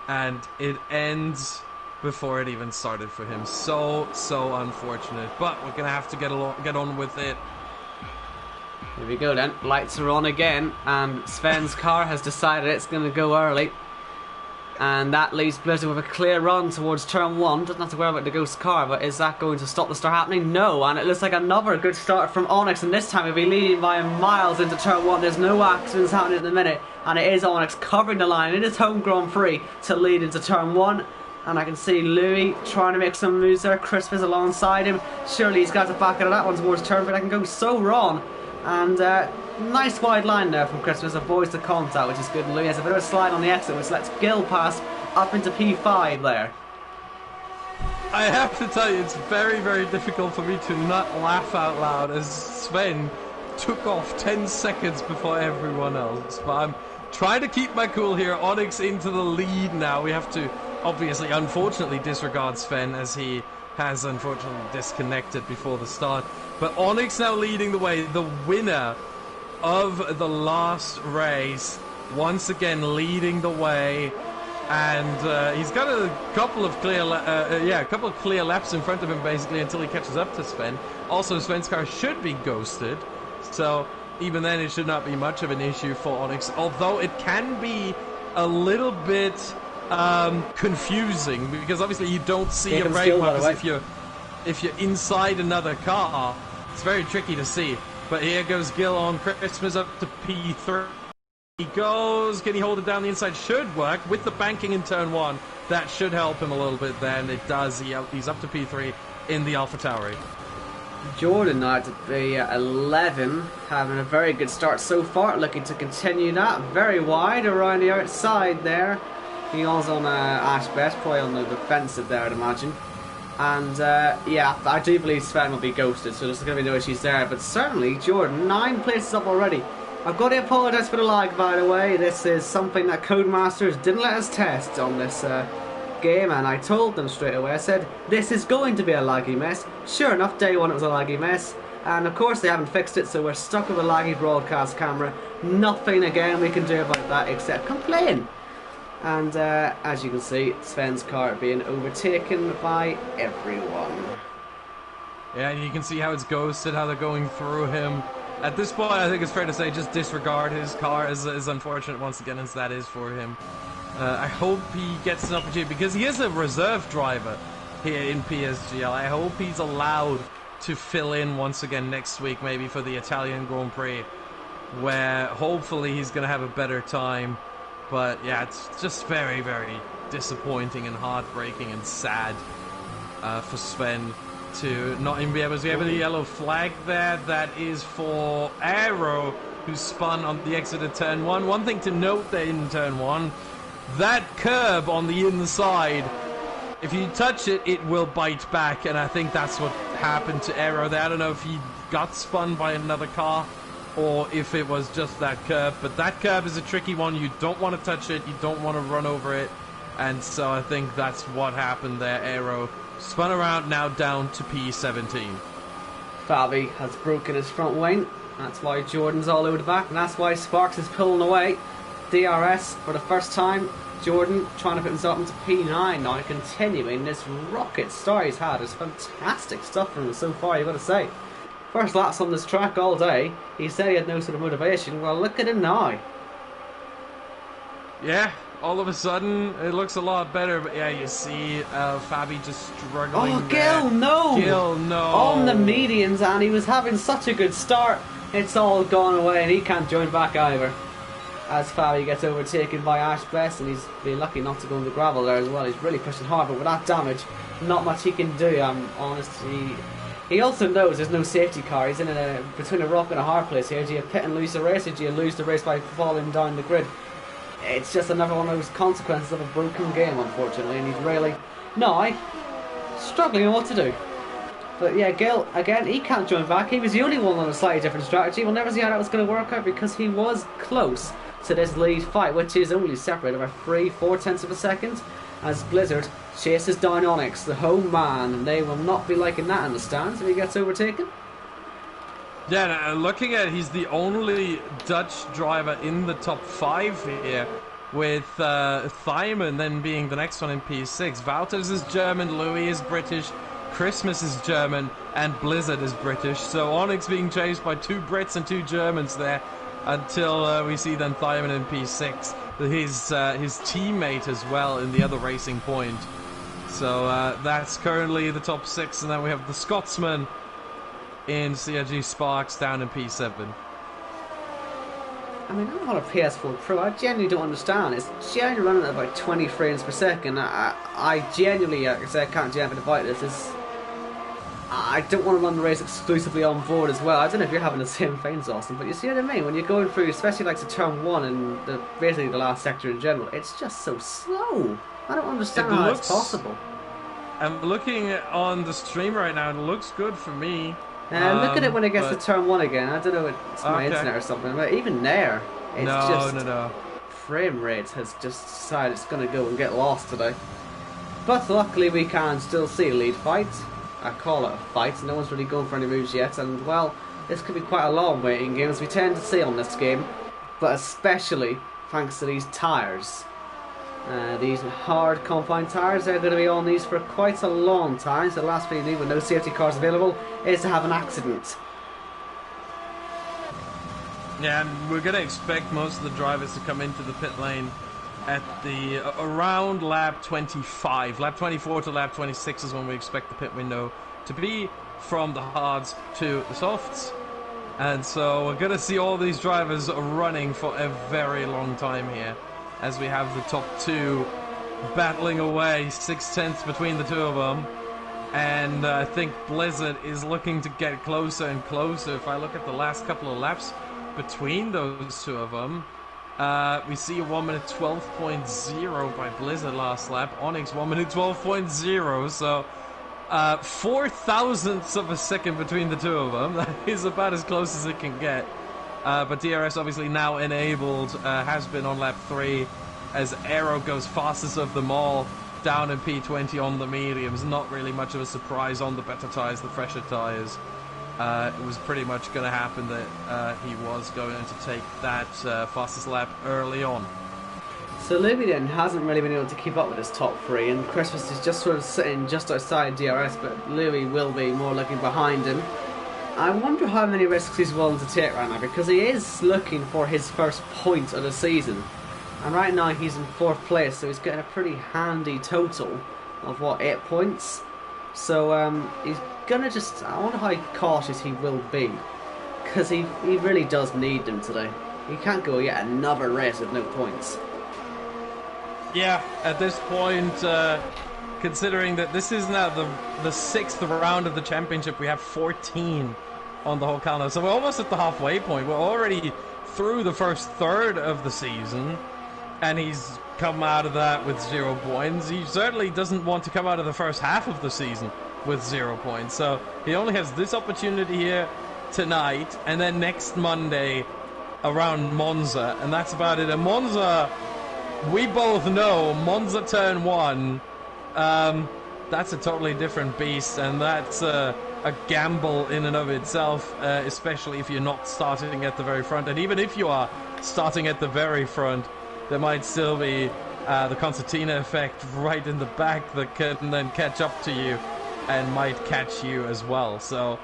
And it ends before it even started for him. So unfortunate. But we're going to have to get on with it. Here we go then. Lights are on again. And Sven's car has decided it's going to go early. And that leaves Blizzard with a clear run towards turn 1. Doesn't have to worry about the ghost car, but is that going to stop the start happening? No, and it looks like another good start from Onyx, and this time we'll be leading by miles into turn 1. There's no accidents happening at the minute, and it is Onyx covering the line in his home Grand Prix to lead into turn 1. And I can see Louis trying to make some moves there. Crisp is alongside him. Surely he's got to back out of that one towards turn 3. That can go so wrong. And nice wide line there from Christmas, avoids the contact, which is good. And Louis has a bit of a slide on the exit, which lets Gil pass up into P5 there. I have to tell you, it's very, very difficult for me to not laugh out loud as Sven took off 10 seconds before everyone else. But I'm trying to keep my cool here. Onyx into the lead now. We have to, obviously, unfortunately, disregard Sven as he has unfortunately disconnected before the start. But Onyx now leading the way, the winner of the last race, once again leading the way, and he's got a couple of clear laps in front of him basically until he catches up to Sven. Also, Sven's car should be ghosted, so even then it should not be much of an issue for Onyx, although it can be a little bit confusing because obviously you don't see your brake markers if you're inside another car. It's very tricky to see. But here goes Gil on Christmas up to P3. He goes, can he hold it down the inside? Should work with the banking in turn 1. That should help him a little bit then. It does. He's up to P3 in the AlphaTauri. Jordan now to P11, having a very good start so far, looking to continue that. Very wide around the outside there. He was on Ashbest, probably on the defensive there, I'd imagine. And yeah, I do believe Sven will be ghosted, so there's going to be no issues there. But certainly, Jordan, 9 places up already. I've got to apologise for the lag, by the way. This is something that Codemasters didn't let us test on this game, and I told them straight away. I said, this is going to be a laggy mess. Sure enough, day 1 it was a laggy mess. And of course they haven't fixed it, so we're stuck with a laggy broadcast camera. Nothing again we can do about that except complain. And as you can see, Sven's car being overtaken by everyone. Yeah, and you can see how it's ghosted, how they're going through him. At this point, I think it's fair to say just disregard his car, as unfortunate once again as that is for him. I hope he gets an opportunity, because he is a reserve driver here in PSGL. I hope he's allowed to fill in once again next week, maybe for the Italian Grand Prix, where hopefully he's going to have a better time. But yeah, it's just very, very disappointing and heartbreaking and sad for Sven to not even be able to have a yellow flag there. That is for Aero, who spun on the exit of turn 1. One thing to note there in turn 1, that curb on the inside, if you touch it, it will bite back, and I think that's what happened to Aero there. I don't know if he got spun by another car or if it was just that curb, but that curb is a tricky one. You don't want to touch it, you don't want to run over it, and so I think that's what happened there. Aero spun around, now down to P17. Fabi has broken his front wing. That's why Jordan's all over the back, and that's why Sparks is pulling away. DRS for the first time. Jordan trying to put himself into P9 now, continuing this rocket start he's had. It's fantastic stuff from him so far, you've got to say. First laps on this track all day. He said he had no sort of motivation. Well, look at him now. Yeah, all of a sudden it looks a lot better, but yeah, you see Fabi just struggling. Oh, Gil, no! Gil, no! On the medians, and he was having such a good start. It's all gone away, and he can't join back either. As Fabi gets overtaken by Ash Best, and he's been lucky not to go in the gravel there as well. He's really pushing hard, but with that damage, not much he can do. I'm honest. He also knows there's no safety car. He's in between a rock and a hard place here. Do you pit and lose the race, or do you lose the race by falling down the grid? It's just another one of those consequences of a broken game, unfortunately, and he's really struggling on what to do. But yeah, Gil, again, he can't join back. He was the only one on a slightly different strategy. We'll never see how that was going to work out, because he was close to this lead fight, which is only separated by 3/4 tenths of a second, as Blizzard chases down Onyx, the home man, and they will not be liking that in the stands if he gets overtaken. Yeah, now, looking at it, he's the only Dutch driver in the top 5 here, with Thyman then being the next one in P6. Wouters is German, Louis is British, Christmas is German, and Blizzard is British. So Onyx being chased by 2 Brits and 2 Germans there, until we see then Thyman in P6, his teammate as well in the other racing point. So that's currently the top 6, and then we have the Scotsman in CRG Sparks down in P7. I mean, I'm not a PS4 Pro. I genuinely don't understand. It's generally running at about 20 frames per second. I genuinely, like I say, I can't do anything about this. I don't want to run the race exclusively on board as well. I don't know if you're having the same things, Austin, but you see what I mean? When you're going through, especially like to turn 1 and basically the last sector in general, it's just so slow. I don't understand how it's possible. I'm looking on the stream right now, and it looks good for me. Look at it when it gets to turn 1 again. I don't know if it's my internet or something, but even there, it's no. Frame rate has just decided it's going to go and get lost today. But luckily we can still see a lead fight. I call it a fight. No one's really going for any moves yet, and well, this could be quite a long waiting game, as we tend to see on this game, but especially thanks to these tyres. These hard compound tyres, they're going to be on these for quite a long time, so the last thing you need with no safety cars available is to have an accident. Yeah, and we're going to expect most of the drivers to come into the pit lane at the around lap 25. Lap 24 to lap 26 is when we expect the pit window to be, from the hards to the softs. And so we're going to see all these drivers running for a very long time here, as we have the top 2 battling away, 6 tenths between the 2 of them. And I think Blizzard is looking to get closer and closer. If I look at the last couple of laps between those 2 of them, we see a 1 minute 12.0 by Blizzard last lap. Onyx 1 minute 12.0, so 4 thousandths of a second between the 2 of them. That is about as close as it can get. But DRS obviously now enabled, has been on lap 3, as Aero goes fastest of them all, down in P20 on the mediums. Not really much of a surprise on the better tyres, the fresher tyres. It was pretty much going to happen that he was going to take that fastest lap early on. So Louis then hasn't really been able to keep up with his top three, and Christmas is just sort of sitting just outside DRS, but Louis will be more looking behind him. I wonder how many risks he's willing to take right now, because he is looking for his first point of the season. And right now he's in 4th place, so he's getting a pretty handy total of, what, 8 points? So he's gonna just... I wonder how cautious he will be, because he really does need them today. He can't go yet another race with no points. Yeah, at this point, considering that this is now the 6th round of the championship, we have 14 on the whole calendar. So we're almost at the halfway point. We're already through the first third of the season, and he's come out of that with 0 points. He certainly doesn't want to come out of the first half of the season with 0 points. So he only has this opportunity here tonight, and then next Monday around Monza, and that's about it. And Monza... we both know Monza Turn 1, that's a totally different beast, and that's a gamble in and of itself, especially if you're not starting at the very front. And even if you are starting at the very front, there might still be the concertina effect right in the back that can then catch up to you and might catch you as well. So,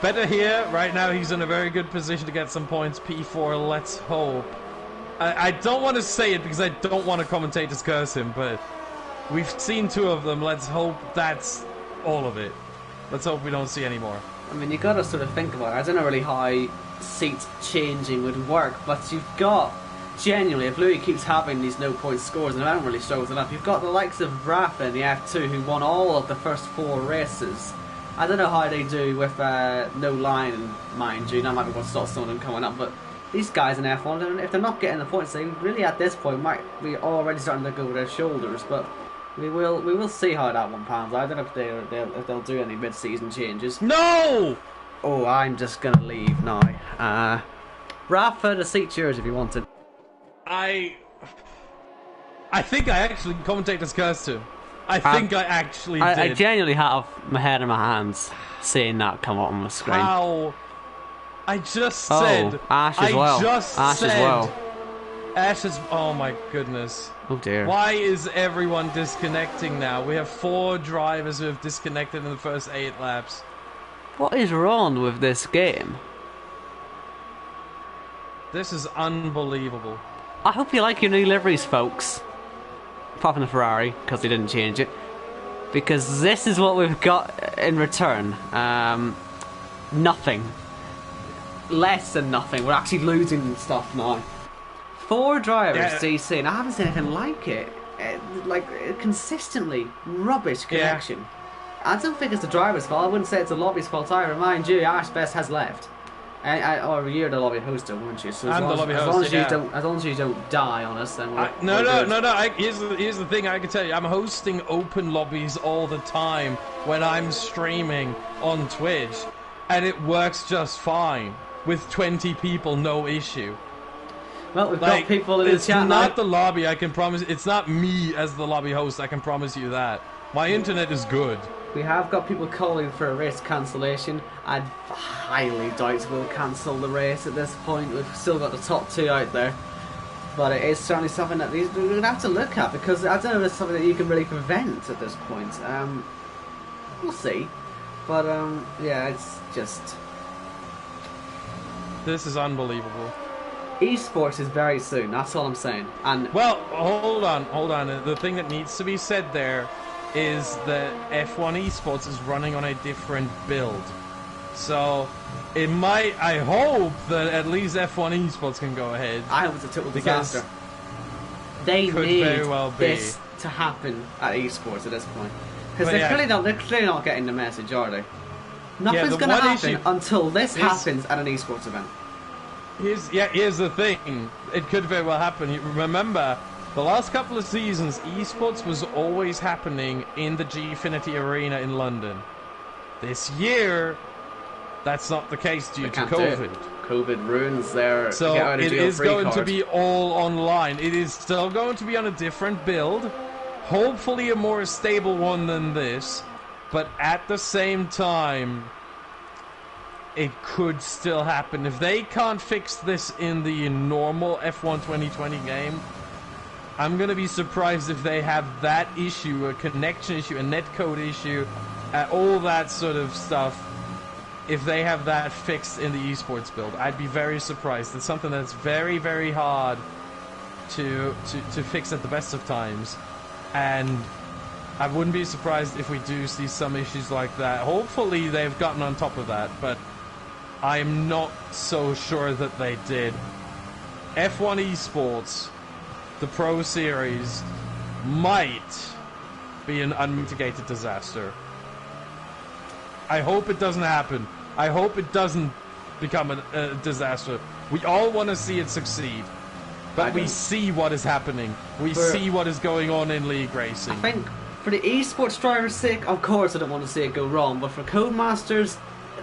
better here. Right now he's in a very good position to get some points. P4, let's hope. I don't want to say it because I don't want to commentators curse him, but we've seen 2 of them. Let's hope that's all of it. Let's hope we don't see any more. I mean, you got to sort of think about it. I don't know really how seats changing would work, but you've got, genuinely, if Louis keeps having these no-point scores, and I don't really struggle enough, you've got the likes of Rafa in the F2 who won all of the first 4 races. I don't know how they do with no line, mind you. That might be what stops some of them coming up, but these guys in F1, if they're not getting the points, they really at this point might be already starting to go over their shoulders. But we will see how that one pans. I don't know if they'll do any mid-season changes. No! Oh, I'm just gonna leave now. Rafa, the seat's yours if you want it. I think I actually commentator's cursed him. I think I actually did. I genuinely have my head in my hands seeing that come up on my screen. How? I just said... Ash as well. Ash is... oh my goodness. Oh dear. Why is everyone disconnecting now? We have 4 drivers who have disconnected in the first 8 laps. What is wrong with this game? This is unbelievable. I hope you like your new liveries, folks. Apart from the Ferrari, because they didn't change it. Because this is what we've got in return. Nothing. Less than nothing. We're actually losing stuff now. 4 drivers, DC, and I haven't seen anything like it. Consistently rubbish connection. Yeah. I don't think it's the driver's fault. I wouldn't say it's the lobby's fault either. Mind you, Ash Best has left. Or you're the lobby host, weren't you? So I'm the lobby host. As long as you don't die on us, then we're no. good. Here's the thing. I can tell you, I'm hosting open lobbies all the time when I'm streaming on Twitch, and it works just fine with 20 people, no issue. Well, we've got people in the chat. It's not the lobby. I can promise. It's not me as the lobby host. I can promise you that. My internet is good. We have got people calling for a race cancellation. I highly doubt we'll cancel the race at this point. We've still got the top 2 out there. But it is certainly something that we're going to have to look at, because I don't know if it's something that you can really prevent at this point. We'll see. But, yeah, it's just... This is unbelievable. Esports is very soon, that's all I'm saying. And well, hold on. The thing that needs to be said there is that F1 Esports is running on a different build. So, it might... I hope that at least F1 Esports can go ahead. I hope it's a total disaster. They need very well be. this to happen at Esports at this point. Because they're clearly not getting the message, are they? Nothing's going to happen until this happens at an esports event. Here's the thing. It could very well happen. You remember, the last couple of seasons, esports was always happening in the Gfinity Arena in London. This year, that's not the case due to COVID. COVID ruins their... So it is going to be all online. It is still going to be on a different build. Hopefully a more stable one than this. But at the same time, it could still happen. If they can't fix this in the normal F1 2020 game, I'm going to be surprised if they have that issue, a connection issue, a netcode issue, all that sort of stuff, if they have that fixed in the esports build. I'd be very surprised. It's something that's very, very hard to fix at the best of times. And I wouldn't be surprised if we do see some issues like that. Hopefully they've gotten on top of that, but I'm not so sure that they did. F1 Esports, the Pro Series, might be an unmitigated disaster. I hope it doesn't happen. I hope it doesn't become a disaster. We all want to see it succeed. But we see what is happening. We see what is going on in league racing. I think for the esports drivers' sake, of course I don't want to see it go wrong, but for Codemasters,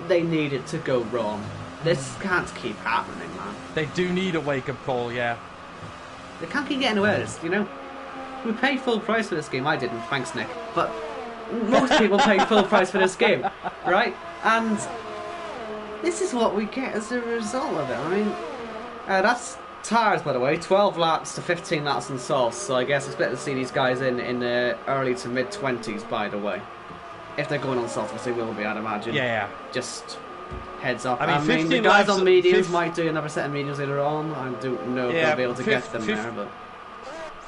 they need it to go wrong. This can't keep happening, man. They do need a wake-up call, yeah. They can't keep getting away with this, you know? We paid full price for this game. I didn't, thanks Nick. But most people pay full price for this game, right? And this is what we get as a result of it. I mean, that's tires, by the way, 12 laps to 15 laps on softs, so I guess it's better to see these guys in the early to mid 20s, by the way. If they're going on softs, which they will be, I'd imagine. Yeah. Just heads up. I mean the guys on mediums might do another set of mediums later on. I don't know if they'll be able to get them there, but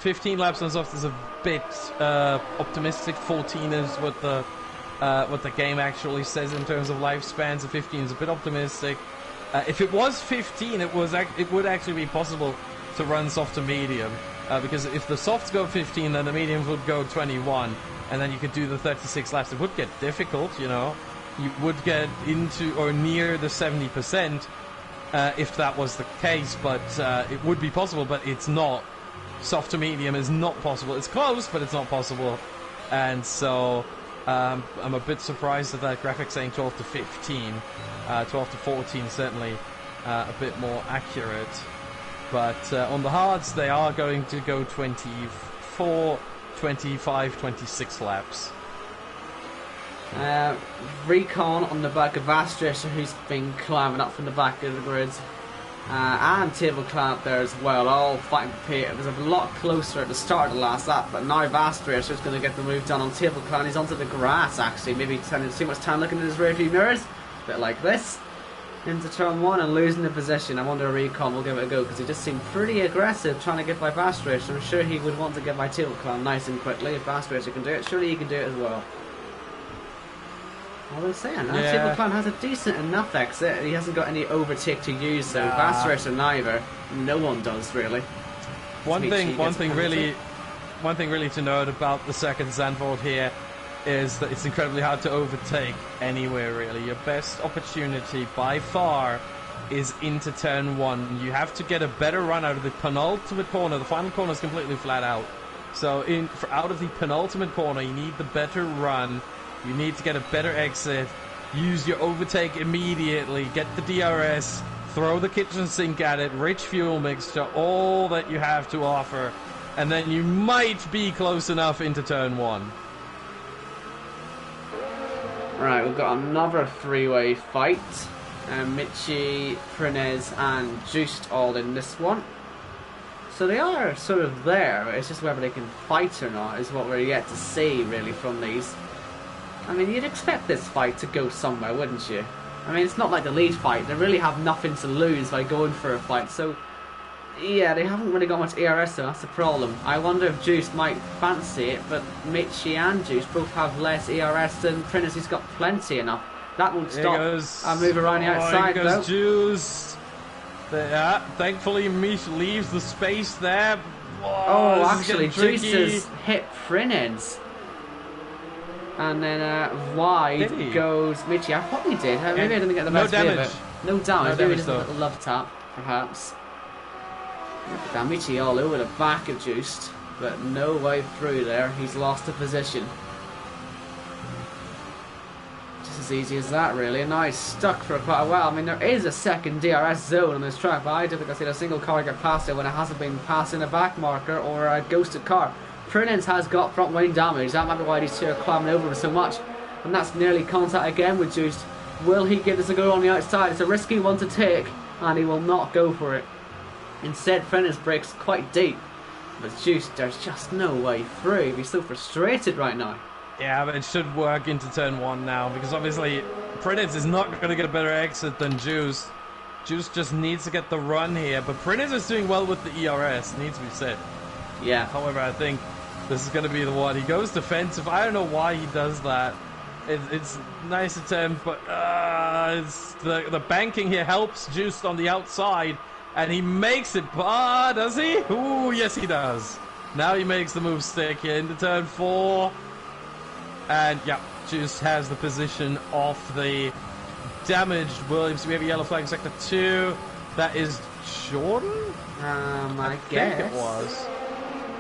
15 laps on soft is a bit optimistic. 14 is what the game actually says in terms of lifespans. So 15 is a bit optimistic. If it was 15, it would actually be possible to run soft to medium, because if the softs go 15, then the mediums would go 21, and then you could do the 36 laps. It would get difficult, you know. You would get into or near the 70% if that was the case, but it would be possible, but it's not. Soft to medium is not possible. It's close, but it's not possible, and so I'm a bit surprised at that graphic saying 12 to 15. 12 to 14 certainly a bit more accurate, but on the hards they are going to go 24, 25, 26 laps. Recon on the back of Vastress, who's been climbing up from the back of the grid, and Table Clan there as well, all fighting for Pete. It was a lot closer at the start of the last lap, but now Vastress is going to get the move done on Table Clan. He's onto the grass actually, maybe spending too much time looking at his rearview mirrors. Bit like this into turn 1 and losing the position. I wonder if Recon will give it a go, because he just seemed pretty aggressive trying to get by Fast Racer. I'm sure he would want to get by Table Clan nice and quickly. If Fast Racer can do it, surely he can do it as well. Although saying that, Table Clan has a decent enough exit. He hasn't got any overtake to use, so Fast Racer neither. No one does really. One thing really to note about the second Zandvoort here is that it's incredibly hard to overtake anywhere really. Your best opportunity by far is into turn 1. You have to get a better run out of the penultimate corner. The final corner is completely flat out. So out of the penultimate corner you need the better run. You need to get a better exit. Use your overtake immediately. Get the DRS. Throw the kitchen sink at it. Rich fuel mixture. All that you have to offer. And then you might be close enough into turn 1. Right, we've got another three-way fight. Michi, Prinez and Juiced all in this one. So they are sort of there, but it's just whether they can fight or not is what we're yet to see really from these. I mean, you'd expect this fight to go somewhere, wouldn't you? I mean, it's not like the lead fight. They really have nothing to lose by going for a fight, so yeah, they haven't really got much ERS, so that's the problem. I wonder if Juice might fancy it, but Mitchie and Juice both have less ERS than Prinus, who's got plenty enough. That won't stop. I'll move around the outside, though. Here goes Juice. Thankfully, Mitch leaves the space there. Whoa, actually, Juice has hit Prinens. And then wide goes Mitchie. I thought he did. Maybe I didn't get the best view of it. No damage. Maybe just a little love tap, perhaps. Look at that, Michi all over the back of Juiced, but no way through there. He's lost the position. Just as easy as that, really. And now he's stuck for quite a while. I mean, there is a second DRS zone on this track, but I don't think I've seen a single car get past it when it hasn't been passing a back marker or a ghosted car. Prinens has got front wing damage. That might be why these two are climbing over him so much. And that's nearly contact again with Juiced. Will he give this a go on the outside? It's a risky one to take, and he will not go for it. Instead, Prinus breaks quite deep. But Juice, there's just no way through. He's so frustrated right now. Yeah, but it should work into turn 1 now, because obviously Prince is not going to get a better exit than Juice. Juice just needs to get the run here, but Prince is doing well with the ERS, needs to be said. Yeah. However, I think this is going to be the one. He goes defensive. I don't know why he does that. It's a nice attempt, but it's the banking here helps Juice on the outside, and he makes it. Does he? Ooh, yes he does. Now he makes the move stick here into turn 4. And, yeah, Juice has the position of the damaged Williams. We have a yellow flag in sector 2. That is Jordan? I guess. guess It was.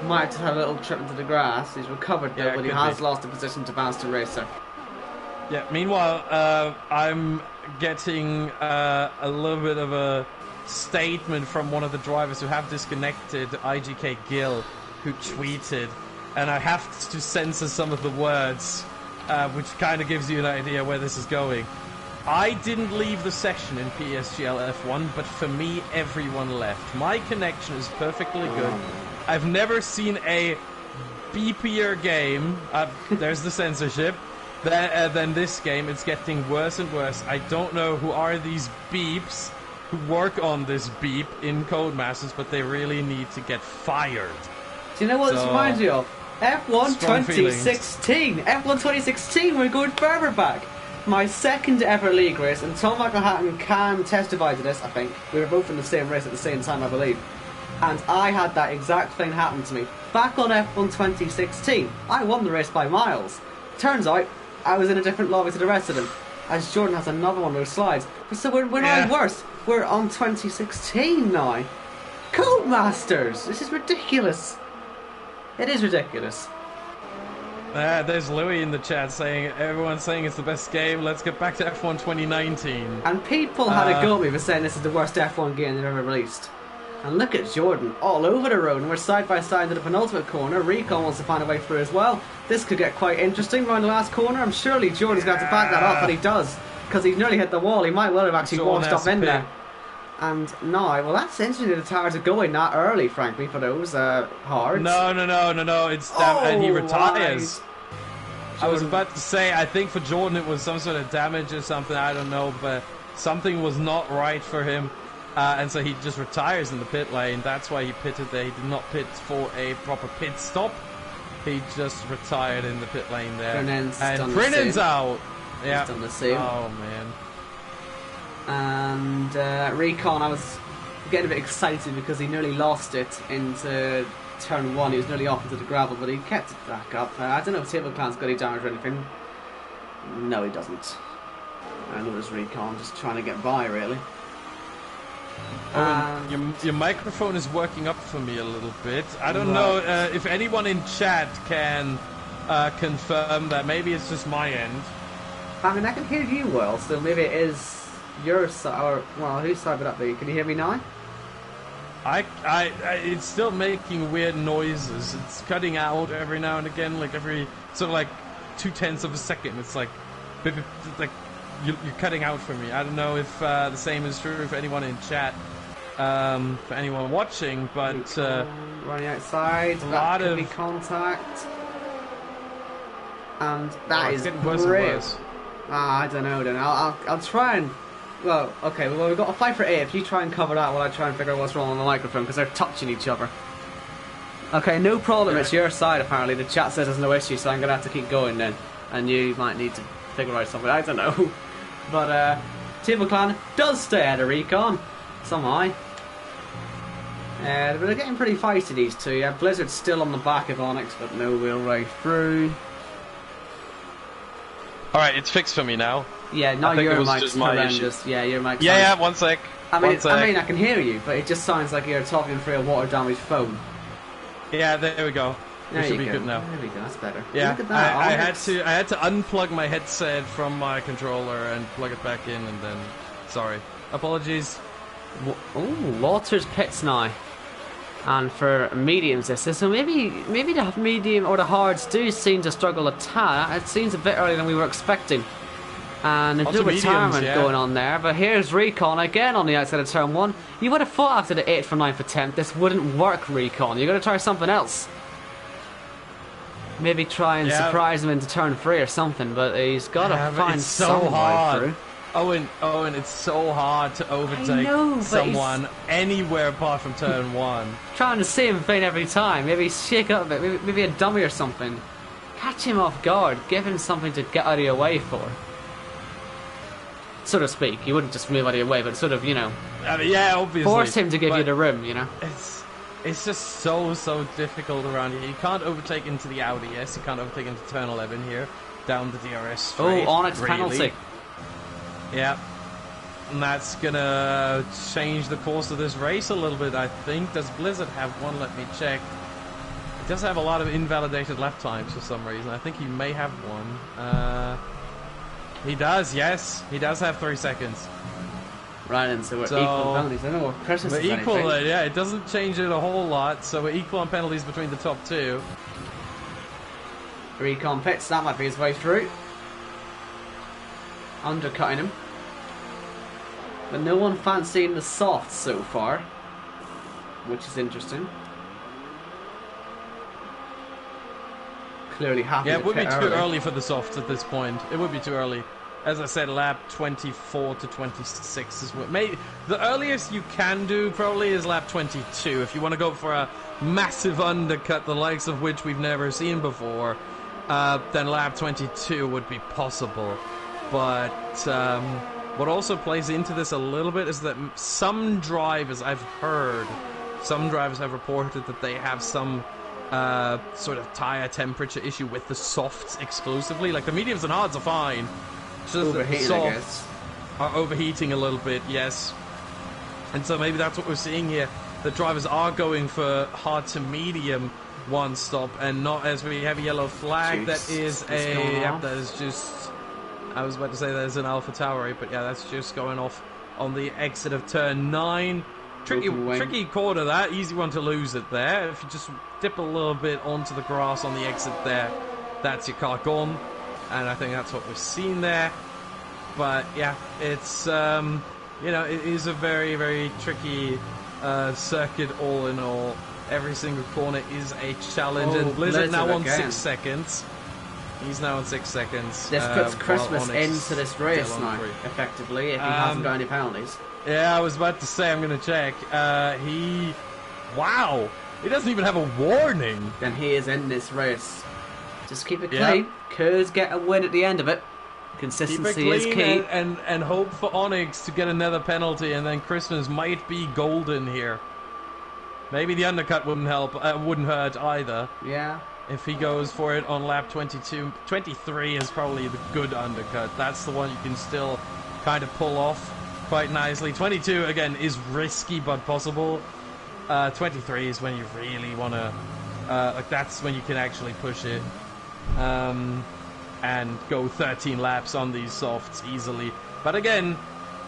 Might have had a little trip into the grass. He's recovered though, Yeah, but he could has be. lost the position to bounce to Racer. Yeah, meanwhile, I'm getting a little bit of a statement from one of the drivers who have disconnected, IGK Gill, who tweeted, and I have to censor some of the words, which kind of gives you an idea where this is going. I didn't leave the session in PSGL F1, but for me, everyone left. My connection is perfectly good. I've never seen a beepier game, there's the censorship, than this game. It's getting worse and worse. I don't know who are these beeps who work on this beep in Codemasters, but they really need to get fired. Do you know what this reminds me of? F1 Strong 2016! F1 2016, we're going further back. My second ever league race, and Tom McElhatton can testify to this, I think. We were both in the same race at the same time, I believe. And I had that exact thing happen to me. Back on F1 2016, I won the race by miles. Turns out, I was in a different lobby to the rest of them, as Jordan has another one of those slides. So we're not worse. We're on 2016 now. Codemasters! This is ridiculous. It is ridiculous. There's Louis in the chat saying, everyone's saying it's the best game, let's get back to F1 2019. And people had a go at me for saying this is the worst F1 game they've ever released. And look at Jordan all over the road, and we're side by side to the penultimate corner. Recon wants to find a way through as well. This could get quite interesting around the last corner. I'm surely Jordan's going to have to back that up, but he does, because he's nearly hit the wall. He might well have actually washed up in there. And no, well, that's interesting that the tires are going that early, frankly, for those hards. No. It's and he retires. I was about to say, I think for Jordan it was some sort of damage or something, I don't know, but something was not right for him. And so he just retires in the pit lane. That's why he pitted there. He did not pit for a proper pit stop. He just retired in the pit lane there. And Brennan's out. Yeah. He's done the same. Oh, man. And Recon, I was getting a bit excited because he nearly lost it into turn 1. He was nearly off into the gravel, but he kept it back up. I don't know if Table Clan's got any damage or anything. No, he doesn't. I know there's Recon just trying to get by, really. Your microphone is working up for me a little bit. I don't know if anyone in chat can confirm that. Maybe it's just my end. I mean, I can hear you well, so maybe it is your side, or, well, whose side would that be? Can you hear me now? It's still making weird noises. It's cutting out every now and again, like every sort of like 0.2 of a second. It's like you're cutting out for me. I don't know if the same is true for anyone in chat, for anyone watching, but running outside, a lot of contact, and that is great. I don't know. Then I'll try and. Well, okay. Well, we've got a 5 for 8. If you try and cover that while I try and figure out what's wrong on the microphone, because they're touching each other. Okay, no problem. It's your side apparently. The chat says there's no issue, so I'm gonna have to keep going then, and you might need to figure out something. I don't know. But Table Clan does stay ahead of Recon somehow. But they're getting pretty feisty, these two. Blizzard's still on the back of Onyx, but no real way through. Alright, it's fixed for me now. Yeah, now your mic's horrendous. Yeah, your mic's Yeah, 1 sec. I mean, I can hear you, but it just sounds like you're talking through a water-damaged phone. Yeah, there we go. There we should be good now. There we go, that's better. Yeah, look at that. I had to unplug my headset from my controller and plug it back in, and then sorry, apologies. Oh, Walter's pits now, and for mediums this is so maybe the medium or the hards do seem to struggle a tad. It seems a bit earlier than we were expecting. And a Lots good of mediums, retirement yeah. going on there. But here's Recon again on the outside of turn 1. You would have thought after the 8 for 9 for 10 this wouldn't work, Recon. You're going to try something else. Maybe try and surprise him into turn 3 or something, but he's got to find some way through. Owen, it's so hard to overtake someone anywhere apart from turn 1. Trying the same thing every time. Maybe shake up a bit, maybe a dummy or something. Catch him off guard. Give him something to get out of your way for. So to speak. He wouldn't just move out of your way, but sort of, you know. I mean, yeah, obviously. Force him to give you the room, you know. It's just so difficult around here. You can't overtake into the Audi, yes. You can't overtake into turn 11 here. Down the DRS straight. Oh, Onyx penalty. Yeah. And that's gonna change the course of this race a little bit, I think. Does Blizzard have one? Let me check. He does have a lot of invalidated lap times for some reason. I think he may have one. He does, yes. He does have 3 seconds. Right, and so we're equal penalties. I don't know what Christmas is We're equal, anything. yeah. It doesn't change it a whole lot. So we're equal on penalties between the top 2. Recon pits, that might be his way through. Undercutting him. But no one fancying the softs so far, which is interesting. Clearly happy. Yeah, it would be too early. early for the softs at this point. It would be too early. As I said, lap 24 to 26 is what. The earliest you can do probably is lap 22 if you want to go for a massive undercut, the likes of which we've never seen before. Then lap 22 would be possible. But what also plays into this a little bit is that some drivers have reported that they have some sort of tire temperature issue with the softs exclusively. Like the mediums and hards are fine. Just Overheating, the I softs guess. are overheating a little bit, yes. And so maybe that's what we're seeing here. The drivers are going for hard to medium one stop and not as we have a yellow flag. Jeez, that is that is just. I was about to say there's an Alpha Tauri, but yeah, that's just going off on the exit of turn 9. Tricky corner, that easy one to lose it there. If you just dip a little bit onto the grass on the exit there, that's your car gone. And I think that's what we've seen there. But yeah, it's you know, it is a very tricky circuit all in all. Every single corner is a challenge, and Blizzard now on 6 seconds. He's now on 6 segens. This puts Christmas into this race now, effectively, if he hasn't got any penalties. Yeah, I was about to say, I'm going to check. Wow! He doesn't even have a warning! Then he is in this race. Just keep it clean. Could get a win at the end of it. Consistency is key. And hope for Onyx to get another penalty, and then Christmas might be golden here. Maybe the undercut wouldn't help, wouldn't hurt either. Yeah. If he goes for it on lap 22, 23 is probably the good undercut. That's the one you can still kind of pull off quite nicely. 22, again, is risky but possible. 23 is when you really want to... like, that's when you can actually push it. And go 13 laps on these softs easily. But again,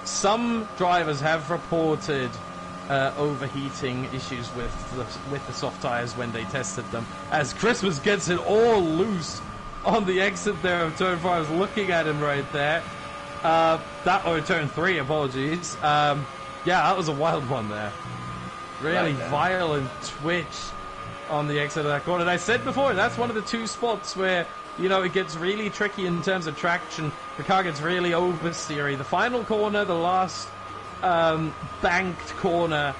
some drivers have reported overheating issues with the soft tires when they tested them. As Christmas gets it all loose on the exit there of turn 4, I was looking at him right there. Or turn 3, apologies. Yeah, that was a wild one there. Really violent twitch on the exit of that corner. And I said before, that's one of the 2 spots where, you know, it gets really tricky in terms of traction. The car gets really oversteery. The final corner, the last banked corner,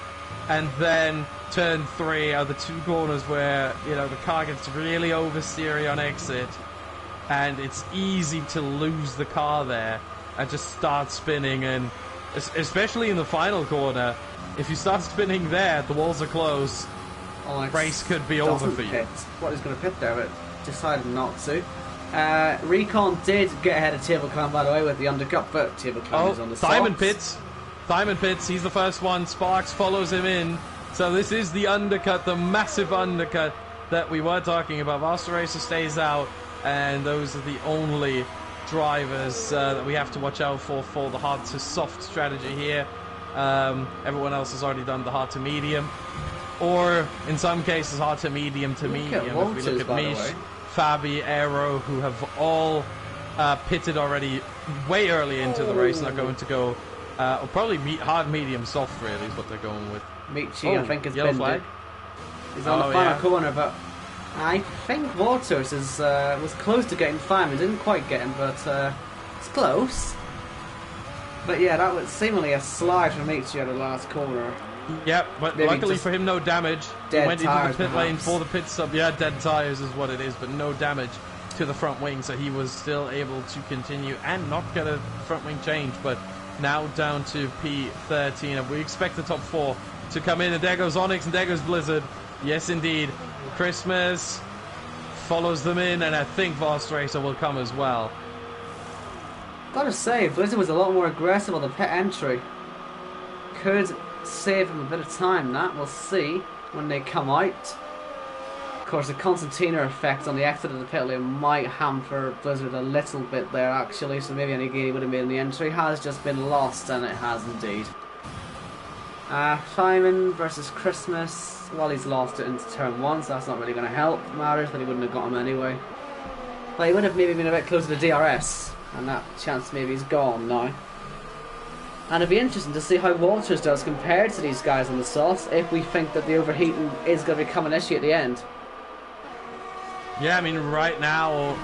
and then turn 3 are the 2 corners where, you know, the car gets really oversteery on exit, and it's easy to lose the car there and just start spinning. And especially in the final corner, if you start spinning there, the walls are closed. Race could be over for you. What he's going to pit there, but decided not to. Recon did get ahead of Table Clan, by the way, with the undercut, but Table Clan is on the Simon softs. pits. Simon pits, he's the first one. Sparks follows him in. So this is the undercut, the massive undercut that we were talking about. Master Racer stays out, and those are the only drivers that we have to watch out for the hard to soft strategy here. Everyone else has already done the hard to medium, or in some cases hard to medium to medium. If we look at Mish, Fabi, Aero, who have all pitted already way early into the race, not going to go, or probably hard, medium, soft really is what they're going with. Michi, I think, has yellow been flag. He's on the final corner, but I think Waters was close to getting Fireman. Didn't quite get him, but it's close. But yeah, that was seemingly a slide from Michi at the last corner. Yep, but Maybe luckily for him, no damage. He went into the pit lane for the pit stop. Yeah, dead tires is what it is, but no damage to the front wing, so he was still able to continue and not get a front wing change. But now down to P13, and we expect the top 4 to come in, and there goes Onyx and there goes Blizzard. Yes, indeed. Christmas follows them in, and I think Vast Racer will come as well. Gotta say, Blizzard was a lot more aggressive on the pit entry. Could save him a bit of time, that we'll see when they come out. Of course, the Constantina effect on the exit of the pit lane might hamper Blizzard a little bit there, actually, so maybe any gain he would have made in the entry has just been lost, and it has indeed. Simon versus Christmas. Well, he's lost it into turn 1, so that's not really going to help matters, but he wouldn't have got him anyway. Well, he would have maybe been a bit closer to DRS, and that chance maybe is gone now. And it'd be interesting to see how Walters does compared to these guys on the sauce, if we think that the overheating is going to become an issue at the end. Yeah, I mean, right now,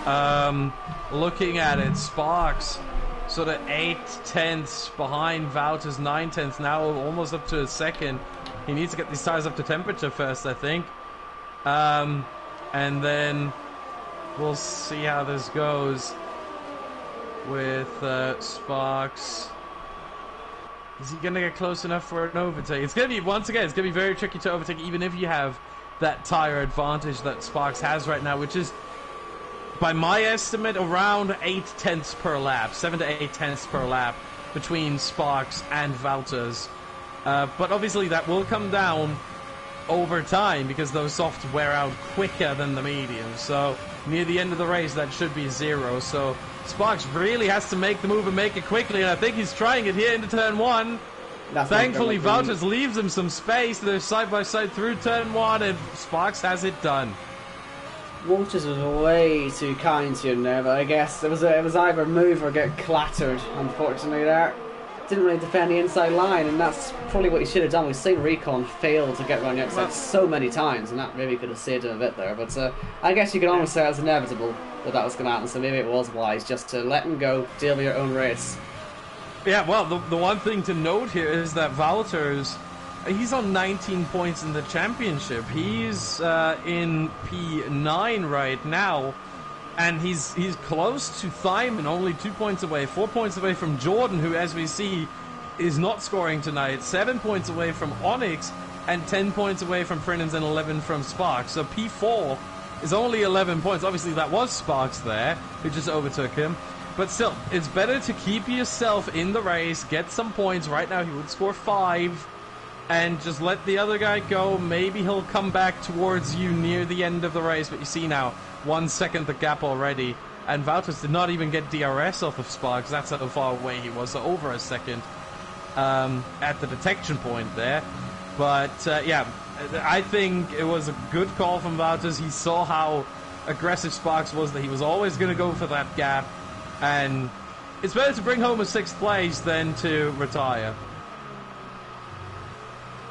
looking at it, Sparks sort of 8/10 behind Wouters, 9/10 now, almost up to a second. He needs to get these tires up to temperature first, I think. And then we'll see how this goes with Sparks. Is he going to get close enough for an overtake? It's going to be, once again, it's going to be very tricky to overtake, even if you have that tire advantage that Sparks has right now, which is, by my estimate, around 8/10 per lap, 7 to 8/10 per lap between Sparks and Wouters. But obviously that will come down over time because those softs wear out quicker than the mediums. So near the end of the race, that should be 0. So Sparks really has to make the move and make it quickly, and I think he's trying it here into turn 1. Thankfully, Wouters leaves him some space. They're side by side through turn 1, and Sparks has it done. Walters was way too kind to him there, but I guess it was either move or get clattered, unfortunately, there. Didn't really defend the inside line, and that's probably what he should have done. We've seen Recon fail to get around the outside so many times, and that maybe could have saved him a bit there. But I guess you could almost say it was inevitable that was going to happen, so maybe it was wise just to let him go, deal with your own race. Yeah, well, the one thing to note here is that Wouters, he's on 19 points in the championship. He's in P9 right now, and he's close to Thyman, only 2 points away, 4 points away from Jordan, who, as we see, is not scoring tonight, 7 points away from Onyx, and 10 points away from Frinnans, and 11 from Sparks. So P4 is only 11 points. Obviously, that was Sparks there, who just overtook him. But still, it's better to keep yourself in the race, get some points. Right now, he would score 5, and just let the other guy go. Maybe he'll come back towards you near the end of the race. But you see now, 1 second the gap already. And Wouters did not even get DRS off of Sparks. That's how far away he was, so over a second at the detection point there. But, yeah, I think it was a good call from Wouters. He saw how aggressive Sparks was, that he was always going to go for that gap. And it's better to bring home a 6th place than to retire.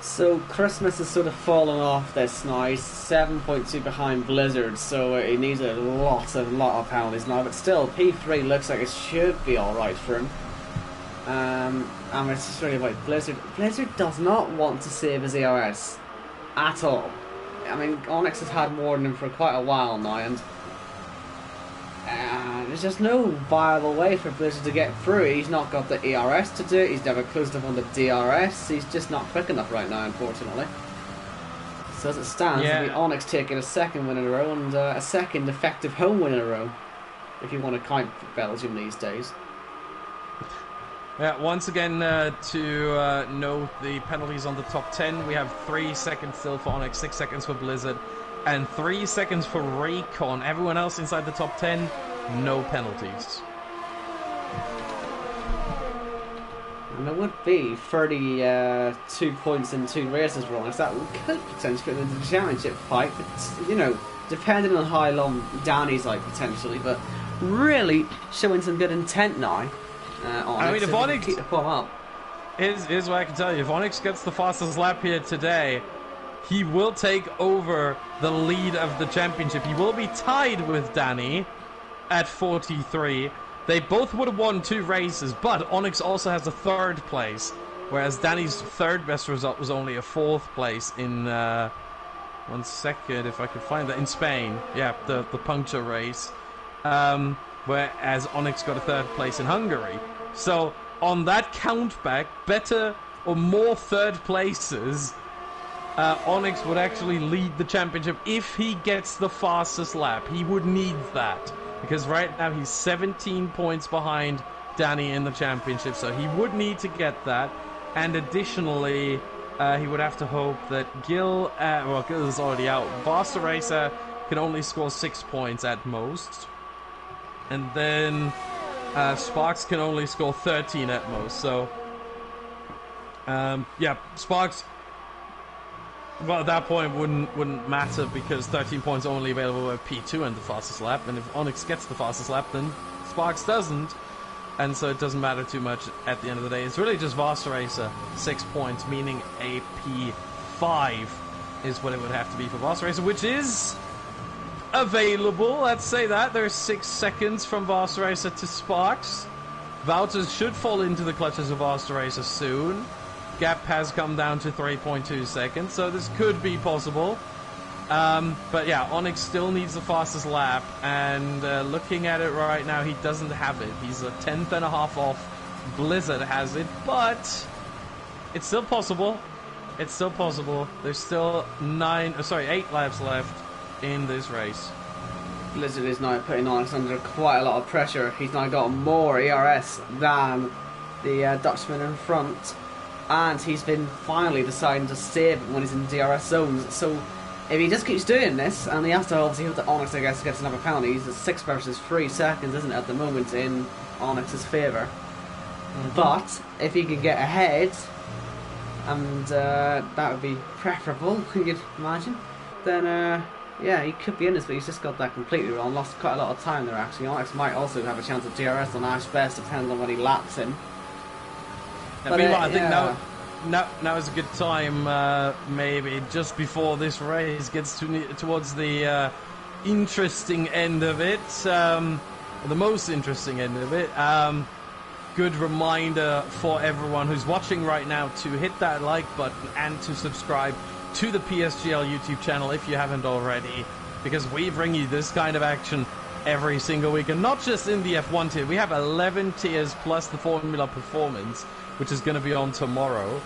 So Christmas has sort of fallen off this now. He's 7.2 behind Blizzard, so he needs a lot of penalties now. But still, P3 looks like it should be alright for him. And it's just really about Blizzard. Blizzard does not want to save his ERS at all. I mean, Onyx has had more than him for quite a while now, and there's just no viable way for Blizzard to get through. He's not got the ERS to do it, he's never closed up on the DRS, he's just not quick enough right now, unfortunately. So as it stands, it'll be Onyx taking a 2nd win in a row, and a 2nd effective home win in a row, if you want to count Belgium these days. Yeah, once again, to note the penalties on the top 10, we have 3 seconds still for Onyx, 6 seconds for Blizzard, and 3 seconds for Raycon. Everyone else inside the top 10, no penalties. And there would be 32 points in 2 races for Onyx. That could potentially get into the championship fight, but, you know, depending on how long Danny's like, potentially. But really showing some good intent now. I mean, if Onyx keep the form up. Here's what I can tell you. If Onyx gets the fastest lap here today, he will take over the lead of the championship. He will be tied with Danny at 43. They both would have won 2 races, but Onyx also has a 3rd place, whereas Danny's 3rd best result was only a 4th place in, 1 second, if I could find that, in Spain. Yeah, the puncture race. Whereas Onyx got a 3rd place in Hungary. So, on that countback, better or more 3rd places, Onyx would actually lead the championship if he gets the fastest lap. He would need that, because right now he's 17 points behind Danny in the championship, so he would need to get that. And additionally, he would have to hope that Gil is already out. Vasta Racer can only score 6 points at most. And then Sparks can only score 13 at most. So, yeah, Sparks, well, at that point wouldn't matter, because 13 points are only available at P2 and the fastest lap. And if Onyx gets the fastest lap, then Sparks doesn't. And so it doesn't matter too much at the end of the day. It's really just Vasta Racer, 6 points, meaning a P5 is what it would have to be for Vasta Racer, which is available. Let's say that. There's 6 seconds from Vasta Racer to Sparks. Wouters should fall into the clutches of Vasta Racer soon. Gap has come down to 3.2 seconds, so this could be possible. But yeah, Onyx still needs the fastest lap, and looking at it right now, he doesn't have it. He's a 10th and a half off. Blizzard has it, but it's still possible. It's still possible. There's still 8 laps left in this race. Blizzard is now putting Onyx under quite a lot of pressure. He's now got more ERS than the Dutchman in front, and he's been finally deciding to save it when he's in DRS zones. So if he just keeps doing this, and he has to obviously hope that Onyx, I guess, gets another penalty. He's at 6 versus 3 seconds, isn't it, at the moment, in Onyx's favour. But if he could get ahead, and that would be preferable, you'd imagine, then yeah, he could be in this, but he's just got that completely wrong. Lost quite a lot of time there, actually. Onyx might also have a chance of DRS on Ash Best, depending on when he laps in. But meanwhile, I think now is a good time, maybe just before this race gets towards the interesting end of it, the most interesting end of it. Good reminder for everyone who's watching right now to hit that like button and to subscribe to the PSGL YouTube channel if you haven't already, because we bring you this kind of action every single week, and not just in the F1 tier. We have 11 tiers plus the Formula Performance, which is going to be on tomorrow,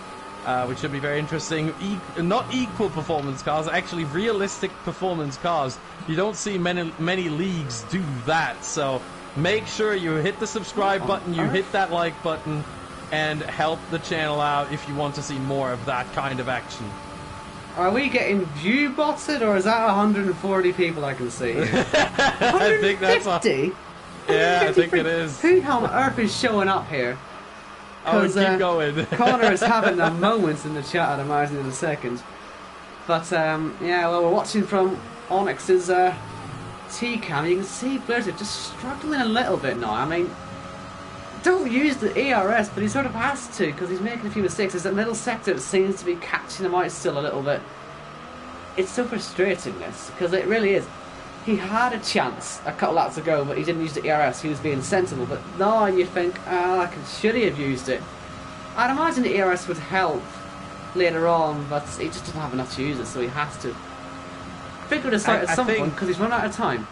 which should be very interesting. Not equal performance cars, actually realistic performance cars. You don't see many leagues do that, so make sure you hit the subscribe button, you hit that like button, and help the channel out if you want to see more of that kind of action. Are we getting view botted, or is that 140 people I can see? I think that's 150? Yeah, I think it is. Who on earth is showing up here? Oh, keep going. Connor is having a moment in the chat, I'd imagine, in a second. But, yeah, well, we're watching from Onyx's T-cam. You can see Blizzard just struggling a little bit now. I mean, don't use the ERS, but he sort of has to, because he's making a few mistakes. There's that middle sector that seems to be catching him out still a little bit. It's so frustrating, this, because it really is. He had a chance a couple laps ago, but he didn't use the ERS. He was being sensible. But now you think, should he have used it? I'd imagine the ERS would help later on, but he just doesn't have enough to use it, so he has to figure this out at some point, because he's run out of time.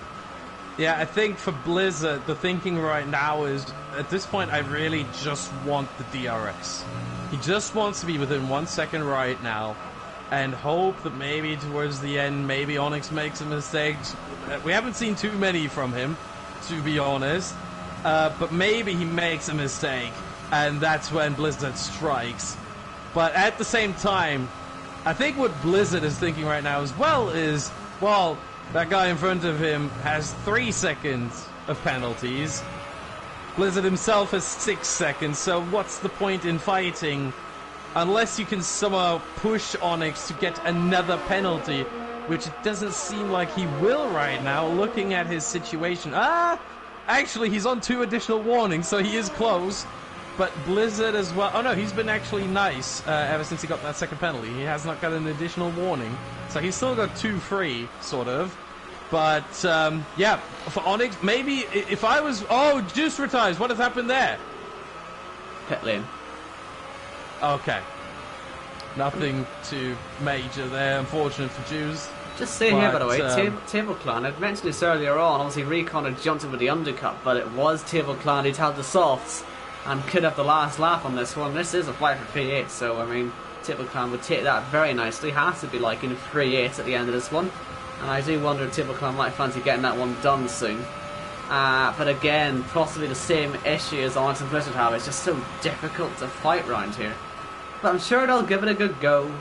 Yeah, I think for Blizzard, the thinking right now is, at this point, I really just want the DRS. He just wants to be within 1 second right now, and hope that maybe towards the end, maybe Onyx makes a mistake. We haven't seen too many from him, to be honest, but maybe he makes a mistake, and that's when Blizzard strikes. But at the same time, I think what Blizzard is thinking right now as well is, well, that guy in front of him has 3 seconds of penalties. Blizzard himself has 6 seconds, so what's the point in fighting unless you can somehow push Onyx to get another penalty, which it doesn't seem like he will right now, looking at his situation. Actually, he's on 2 additional warnings, so he is close. But Blizzard as well. Oh no, he's been actually nice ever since he got that second penalty. He has not got an additional warning. So he's still got 2 free, sort of. But, yeah, for Onyx, maybe if I was... Oh, Juice retires. What has happened there? Pit lane. Okay. Nothing too major there, unfortunate for Juice. Just saying here, by the way, Table Clan, I'd mentioned this earlier on, obviously Recon had jumped in with the undercut, but it was Table Clan who'd had the softs and could have the last laugh on this one. This is a fight for 3-8, so I mean, Table Clan would take that very nicely. Has to be like in 3-8 at the end of this one. And I do wonder if Table Clan might fancy getting that one done soon. But again, possibly the same issue as Onyx and Blizzard have. It's just so difficult to fight round here. But I'm sure they'll give it a good go.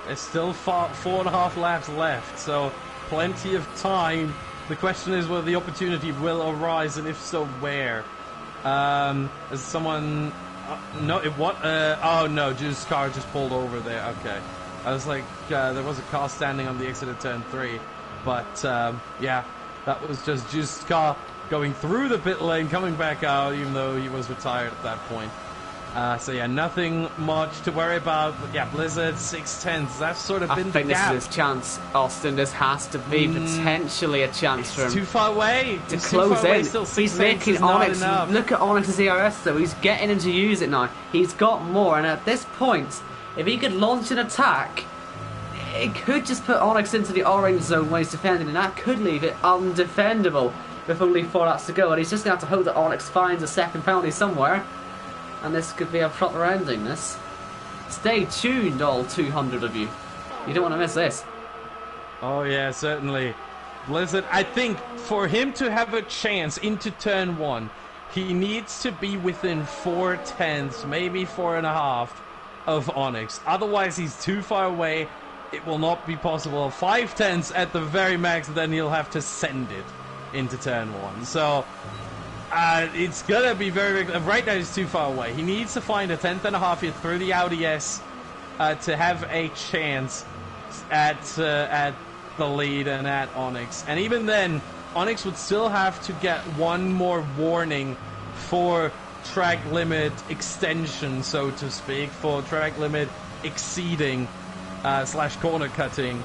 There's still 4.5 laps left, so plenty of time. The question is whether the opportunity will arise, and if so, where? Is someone... no, it what? Oh no, Juice's car just pulled over there. Okay. I was like, there was a car standing on the exit of turn 3. But, yeah, that was just Juice's car going through the pit lane, coming back out, even though he was retired at that point. So yeah, nothing much to worry about. But yeah, Blizzard 6/10. That's sort of been the gap. I think this is his chance, Austin. This has to be potentially a chance for him. Too far away to close in. He's making Onyx. Look at Onyx's ERS though. He's getting him to use it now. He's got more, and at this point, if he could launch an attack, it could just put Onyx into the orange zone when he's defending, and that could leave it undefendable with only 4 laps to go. And he's just going to have to hope that Onyx finds a second penalty somewhere. And this could be a proper ending, this. Stay tuned, all 200 of you. You don't want to miss this. Oh yeah, certainly. Blizzard, I think for him to have a chance into turn 1, he needs to be within 4/10, maybe 4.5 of Onyx. Otherwise, he's too far away. It will not be possible. 5/10 at the very max, then he'll have to send it into turn 1. So... it's gonna be very, very... Right now, he's too far away. He needs to find a 10th.5 here through the Audi S to have a chance at the lead and at Onyx. And even then, Onyx would still have to get one more warning for track limit extension, so to speak, for track limit exceeding / corner cutting.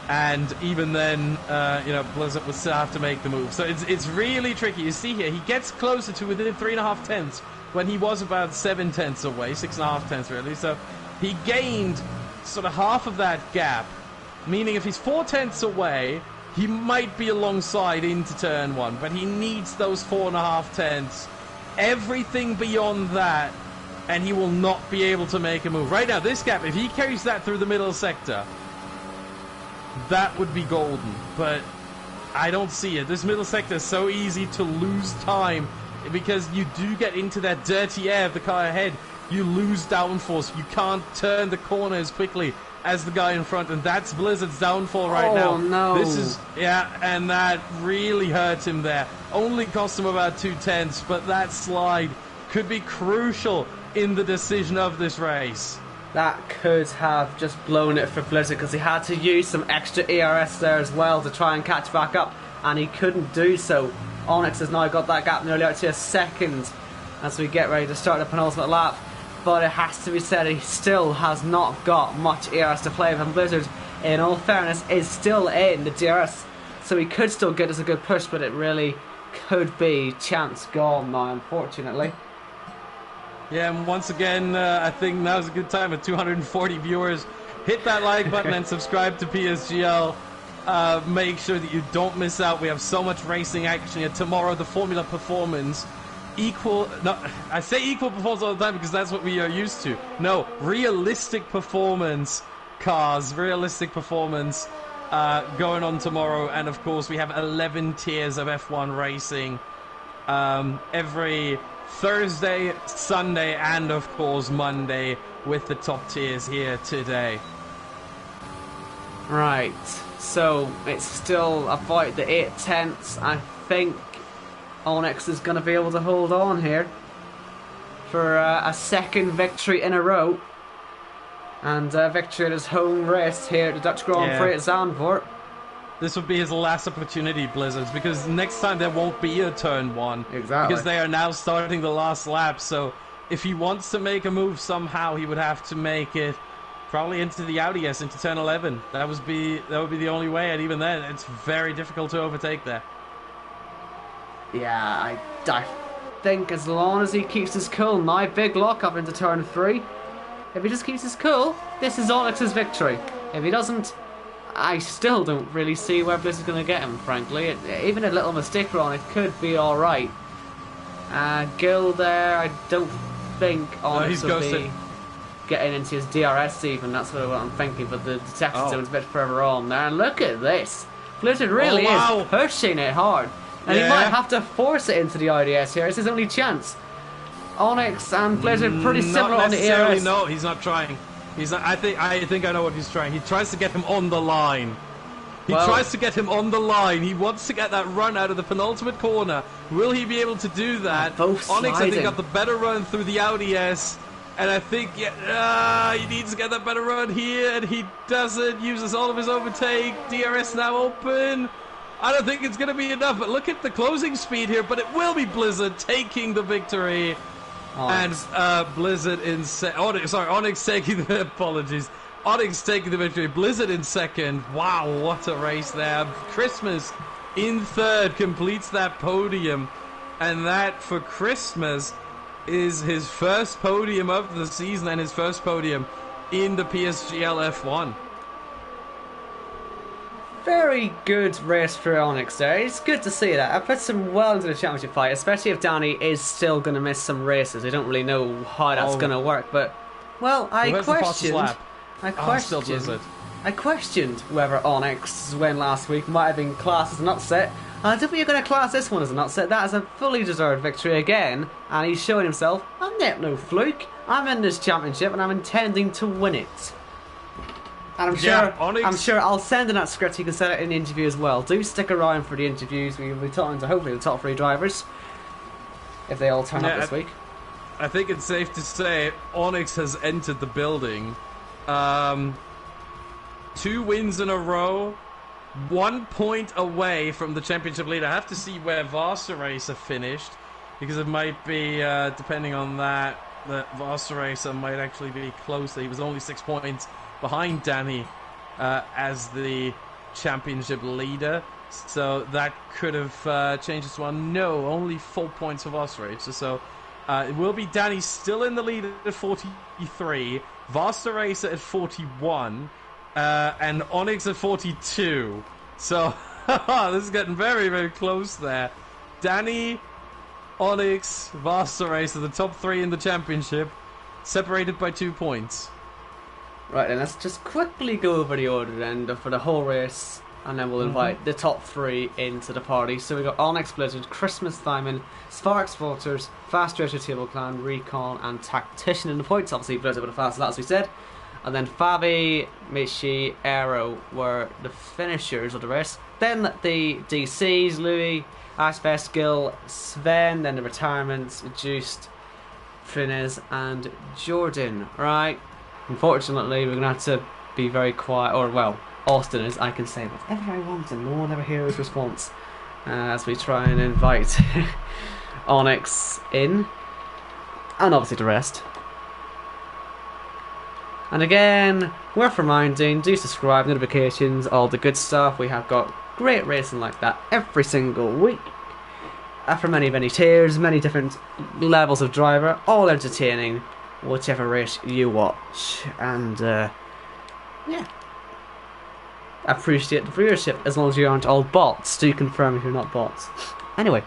And even then, you know, Blizzard would still have to make the move. So it's really tricky. You see here, he gets closer to within 3.5 tenths when he was about 7 tenths away, 6.5 tenths really. So he gained sort of half of that gap, meaning if he's 4 tenths away, he might be alongside into turn 1, but he needs those 4.5 tenths. Everything beyond that, and he will not be able to make a move. Right now, this gap, if he carries that through the middle sector, that would be golden, but I don't see it. This middle sector is so easy to lose time because you do get into that dirty air of the car ahead. You lose downforce. You can't turn the corner as quickly as the guy in front, and that's Blizzard's downfall right now. Oh no! This is and that really hurt him there. Only cost him about 2/10, but that slide could be crucial in the decision of this race. That could have just blown it for Blizzard because he had to use some extra ERS there as well to try and catch back up, and he couldn't do so. Onyx has now got that gap nearly out to a second as we get ready to start the penultimate lap. But it has to be said, he still has not got much ERS to play with, and Blizzard, in all fairness, is still in the DRS. So he could still get us a good push, but it really could be chance gone now, unfortunately. Yeah, and once again, I think now's a good time with 240 viewers. Hit that like button and subscribe to PSGL. Make sure that you don't miss out. We have so much racing action here. Tomorrow, the Formula Performance. I say equal performance all the time because that's what we are used to. No, realistic performance cars, realistic performance going on tomorrow. And of course, we have 11 tiers of F1 racing every Thursday, Sunday, and of course Monday with the top tiers here today. Right, so it's still about the 8/10. I think Onyx is going to be able to hold on here for a second victory in a row, and victory at his home race here at the Dutch Grand Prix at Zandvoort. this would be his last opportunity, Blizzards, because next time there won't be a turn 1. Exactly. Because they are now starting the last lap, so if he wants to make a move somehow, he would have to make it probably into the Audi S, into turn 11. That would be the only way, and even then, it's very difficult to overtake there. Yeah, I think as long as he keeps his cool, now big lock up into turn 3. If he just keeps his cool, this is Onyx's victory. If he doesn't, I still don't really see where Blizzard's going to get him, frankly. Even a little mistake on it could be alright. Gil there, I don't think Onyx will be getting into his DRS even, that's what I'm thinking, but the detection zone's a bit further on there. And look at this! Blizzard really is pushing it hard. And he might have to force it into the IDS here, it's his only chance. Onyx and Blizzard pretty similar on the ERS. No, he's not trying. He's not, I think I know what he's trying. He tries to get him on the line. He tries to get him on the line. He wants to get that run out of the penultimate corner. Will he be able to do that? Both Onyx, I think, sliding. got the better run through the Audi S. And I think he needs to get that better run here. And he doesn't. Uses all of his overtake. DRS now open. I don't think it's going to be enough. But look at the closing speed here. But it will be Blizzard taking the victory. Onyx. And Blizzard in Onyx taking the apologies. Onyx taking the victory. Blizzard in second. Wow, what a race there. Christmas in third completes that podium. And that, for Christmas, is his first podium of the season and his first podium in the PSGL F1. Very good race for Onyx there. It's good to see that. I put him well into the championship fight, especially if Danny is still going to miss some races. I don't really know how that's going to work, but, well, I questioned whether Onyx's win last week might have been classed as an upset. And I don't think you're going to class this one as an upset. That is a fully deserved victory again, and he's showing himself, I'm not no fluke. I'm in this championship and I'm intending to win it. And I'm sure I'll send in that script. You can send it in the interview as well. Do stick around for the interviews. We'll be talking to hopefully the top 3 drivers, if they all turn up this week. I think it's safe to say Onyx has entered the building. 2 wins in a row, 1 point away from the championship lead. I have to see where Vasa Racer finished, because it might be, depending on that Vasa Racer might actually be closer. He was only 6 points behind Danny as the championship leader, so that could have changed this one. No, only 4 points for Vasa Racer, so it will be Danny still in the lead at 43, Vasa Racer at 41, and Onyx at 42. So this is getting very, very close there. Danny, Onyx, Vasa Racer, the top 3 in the championship, separated by 2 points. Right, then let's just quickly go over the order then for the whole race, and then we'll invite the top 3 into the party. So we got Onyx, Blizzard, Christmas Diamond, Sparks Vultures, Fast Racer, Table Clan, Recon, and Tactician in the points. Obviously, Blizzard with a fast lap, as we said. And then Fabi, Mishi, Aero were the finishers of the race. Then the DCs, Louis, Ashbest, Gil, Sven, then the retirements, Juiced, Finez, and Jordan. Right. Unfortunately, we're going to have to be very quiet, or, well, Austin is, I can say whatever I want and no one ever hears his response as we try and invite Onyx in, and obviously the rest. And again, worth reminding, do subscribe, notifications, all the good stuff. We have got great racing like that every single week. For many, many tiers, many different levels of driver, all entertaining, whichever race you watch. And, yeah. Appreciate the viewership, as long as you aren't all bots. Do confirm if you're not bots. Anyway,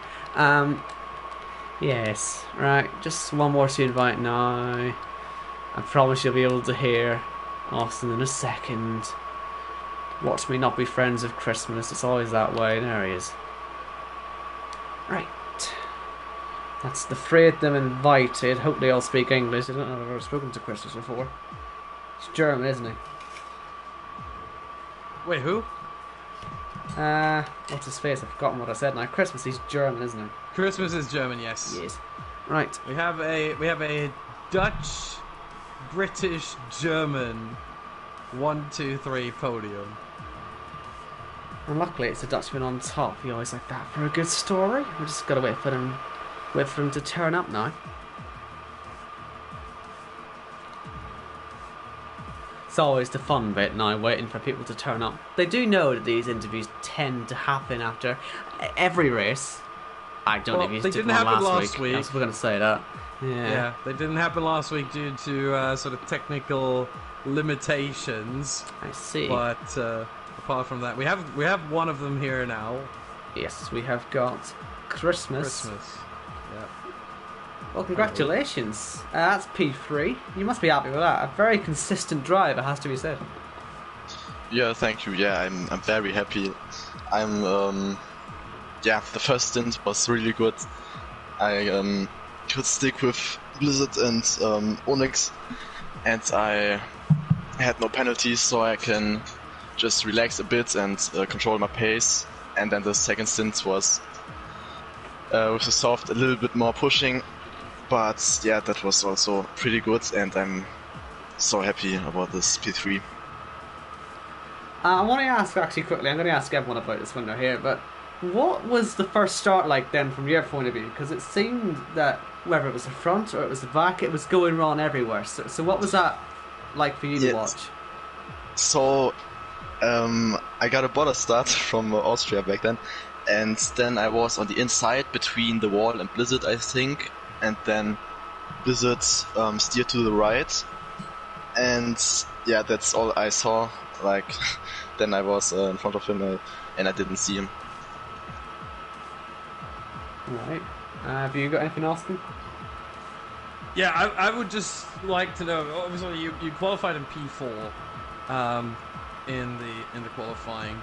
yes, right, just one more to invite now. I promise you'll be able to hear Austin in a second. Watch me not be friends of Christmas, it's always that way. There he is. Right. That's the 3 of them invited. Hope they all speak English. I don't know if I've ever spoken to Christmas before. He's German, isn't he? Wait, who? What's his face? I've forgotten what I said now. Christmas, he's German, isn't he? Christmas is German, yes. Yes. Right. We have a Dutch, British, German 1, 2, 3 podium. And luckily, it's a Dutchman on top. We always like that for a good story. We just gotta wait for them to turn up now. It's always the fun bit now, waiting for people to turn up. They do know that these interviews tend to happen after every race. I don't know if you they did didn't one happen last week. I was going to say that. Yeah, they didn't happen last week due to sort of technical limitations. I see. But apart from that, we have one of them here now. Yes, we have got Christmas. Yeah. Well, congratulations. That's P3. You must be happy with that. A very consistent drive, it has to be said. Yeah, thank you. Yeah, I'm very happy. Yeah, the first stint was really good. I could stick with Blizzard and Onyx, and I had no penalties, so I can just relax a bit and control my pace. And then the second stint was with the soft a little bit more pushing, but yeah, that was also pretty good, and I'm so happy about this P3. I want to ask actually quickly, I'm going to ask everyone about this when they're here, but what was the first start like then from your point of view? Because it seemed that whether it was the front or it was the back, it was going wrong everywhere. So what was that like for you to watch? So I got a border start from Austria back then, and then I was on the inside between the wall and Blizzard, I think, and then Blizzard steered to the right, and yeah, that's all I saw. Like, then I was in front of him and I didn't see him. Right. Have you got anything, Austin? Yeah, I would just like to know. Obviously, you qualified in P4 in the qualifying.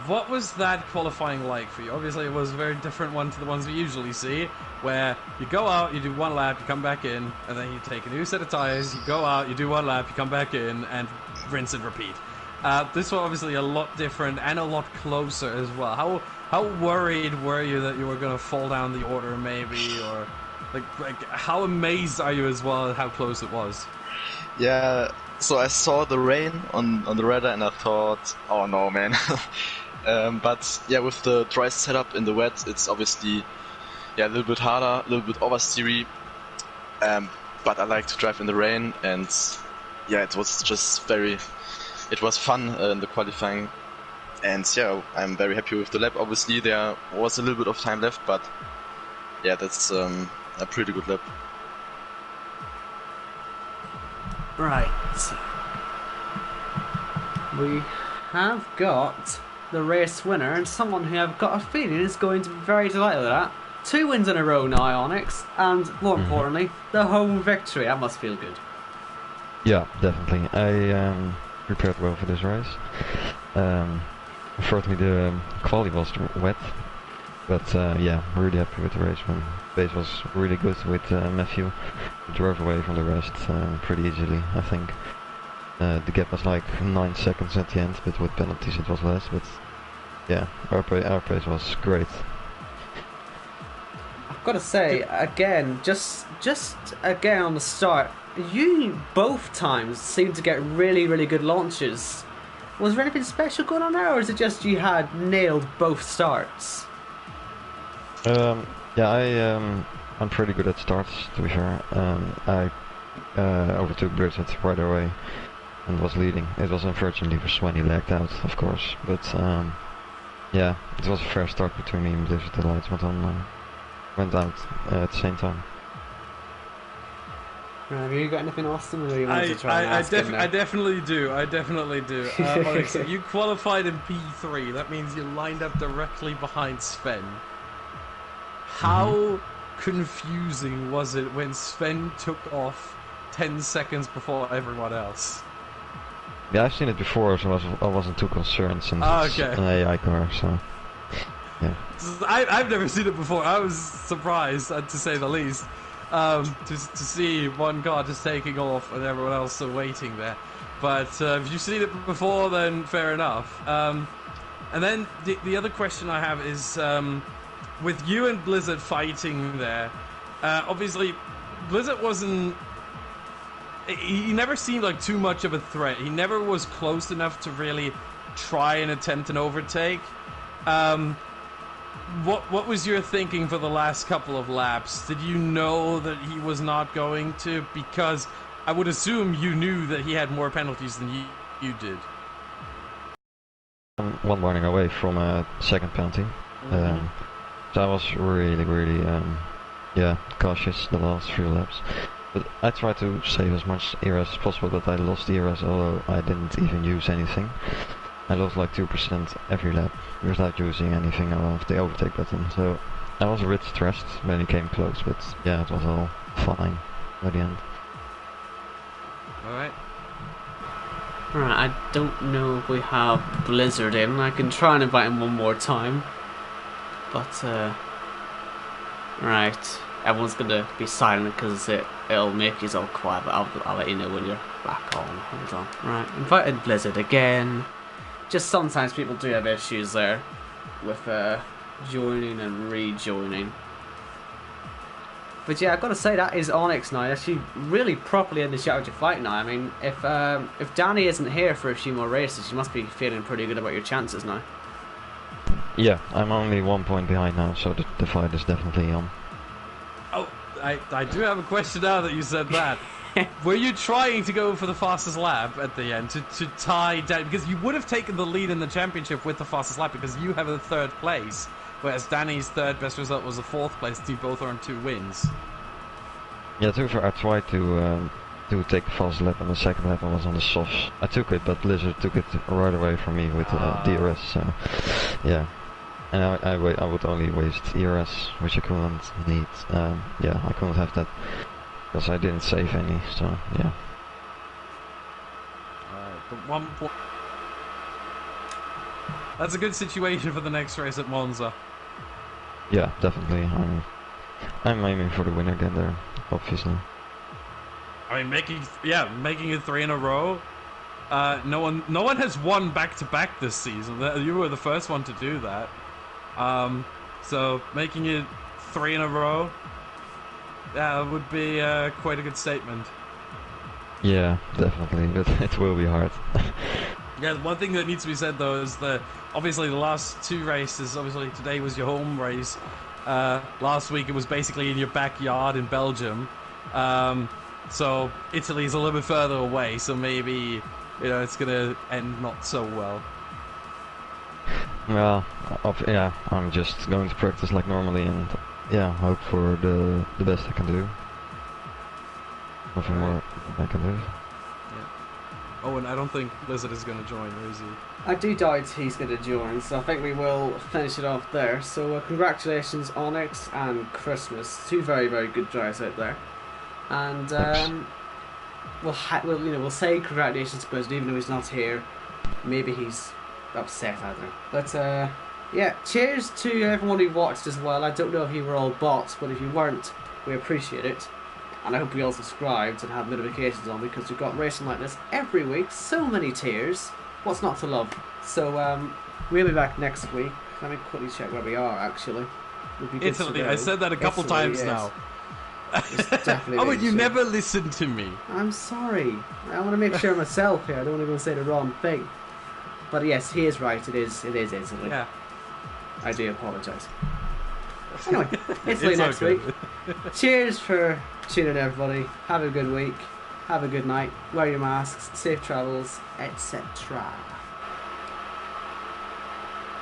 What was that qualifying like for you? Obviously, it was a very different one to the ones we usually see, where you go out, you do one lap, you come back in, and then you take a new set of tires. You go out, you do one lap, you come back in, and rinse and repeat. This was obviously a lot different and a lot closer as well. How worried were you that you were going to fall down the order, maybe, or like how amazed are you as well at how close it was? Yeah, so I saw the rain on the radar and I thought, oh no, man. But yeah, with the dry setup in the wet, it's obviously a little bit harder, a little bit oversteery. But I like to drive in the rain, and yeah, it was just it was fun in the qualifying. And yeah, I'm very happy with the lap. Obviously, there was a little bit of time left, but yeah, that's a pretty good lap. Right. We have got the race winner, and someone who I've got a feeling is going to be very delighted with that. 2 wins in a row now, Onyx, and more importantly, the home victory. That must feel good. Yeah, definitely. I prepared well for this race. Unfortunately, the quali was wet, but yeah, really happy with the race. The pace was really good with Matthew. He drove away from the rest pretty easily, I think. The gap was like 9 seconds at the end, but with penalties it was less. But yeah, our pace was great. I've got to say, again, just again on the start, you both times seemed to get really, really good launches. Was there anything special going on there, or is it just you had nailed both starts? Yeah, I'm pretty good at starts, to be fair. I overtook Blizzard right away and was leading. It was unfortunately for Swan, he lagged out, of course, but yeah, it was a fair start between me and Blizzard. The lights went out at the same time. Have you got anything, Austin? Or you want to try and ask him now? I definitely do. Onyx, you qualified in P3. That means you lined up directly behind Sven. How confusing was it when Sven took off 10 seconds before everyone else? Yeah, I've seen it before, so I wasn't too concerned since it's an AI car, so yeah. I've never seen it before. I was surprised, to say the least, to see one car just taking off and everyone else still waiting there. But if you've seen it before, then fair enough. And then the other question I have is, with you and Blizzard fighting there, obviously Blizzard wasn't... He never seemed like too much of a threat. He never was close enough to really try and attempt an overtake. What was your thinking for the last couple of laps? Did you know that he was not going to? Because I would assume you knew that he had more penalties than you did. One warning away from a second penalty. So I was really, cautious the last few laps. But I tried to save as much ERS as possible, but I lost ERS, although I didn't even use anything. I lost like 2% every lap without using anything of the overtake button, so I was a bit stressed when he came close, but yeah, it was all fine by the end. Alright. Right, I don't know if we have Blizzard in. I can try and invite him one more time. But, right. Everyone's gonna be silent because it'll make you all quiet, but I'll let you know when you're back on. Hold on. Right, invited Blizzard again. Just sometimes people do have issues there with joining and rejoining. But yeah, I've got to say that is Onyx now. Actually, really properly in the strategy fight now. I mean, if Danny isn't here for a few more races, you must be feeling pretty good about your chances now. Yeah, I'm only 1 point behind now, so the fight is definitely on. Oh, I do have a question now that you said that. Were you trying to go for the fastest lap at the end to tie down? Because you would have taken the lead in the championship with the fastest lap because you have a 3rd place, whereas Danny's 3rd best result was a 4th place. You both are on 2 wins. Yeah, to be fair, I tried to take the fast lap, and the second lap I was on the softs. I took it, but Blizzard took it right away from me with DRS. So yeah, and I would only waste ERS, which I couldn't need. Yeah, I couldn't have that. Because I didn't save any, so yeah. But 1 point. That's a good situation for the next race at Monza. Yeah, definitely. I'm aiming for the win again there, obviously. I mean, making it 3 in a row. No one has won back-to-back this season. You were the first one to do that. So making it 3 in a row. Yeah, it would be quite a good statement. Yeah, definitely, but it will be hard. Yeah, one thing that needs to be said though is that obviously the last 2 races, obviously today was your home race. Last week it was basically in your backyard in Belgium. So Italy's a little bit further away, so maybe it's gonna end not so well. Well, yeah, I'm just going to practice like normally and yeah, hope for the best I can do. Nothing more I can do. Yeah. Oh, and I don't think Blizzard is going to join, or is he? I do doubt he's going to join, so I think we will finish it off there. So congratulations, Onyx and Christmas, 2 very, very good drives out there. And we'll say congratulations to Blizzard, even though he's not here. Maybe he's upset, I don't know. But yeah, cheers to everyone who watched as well. I don't know if you were all bots, but if you weren't, we appreciate it. And I hope you all subscribed and have notifications on, because we've got racing like this every week. So many tiers. What's not to love? So we'll be back next week. Let me quickly check where we are, actually. Italy, I said that a couple times yes. Now. Oh, but you never listened to me. I'm sorry. I want to make sure myself here. I don't want to go and say the wrong thing. But yes, he is right. It is Italy. Yeah. I do apologise. Anyway, Italy next week. Cheers for tuning in, everybody. Have a good week. Have a good night. Wear your masks. Safe travels, etc.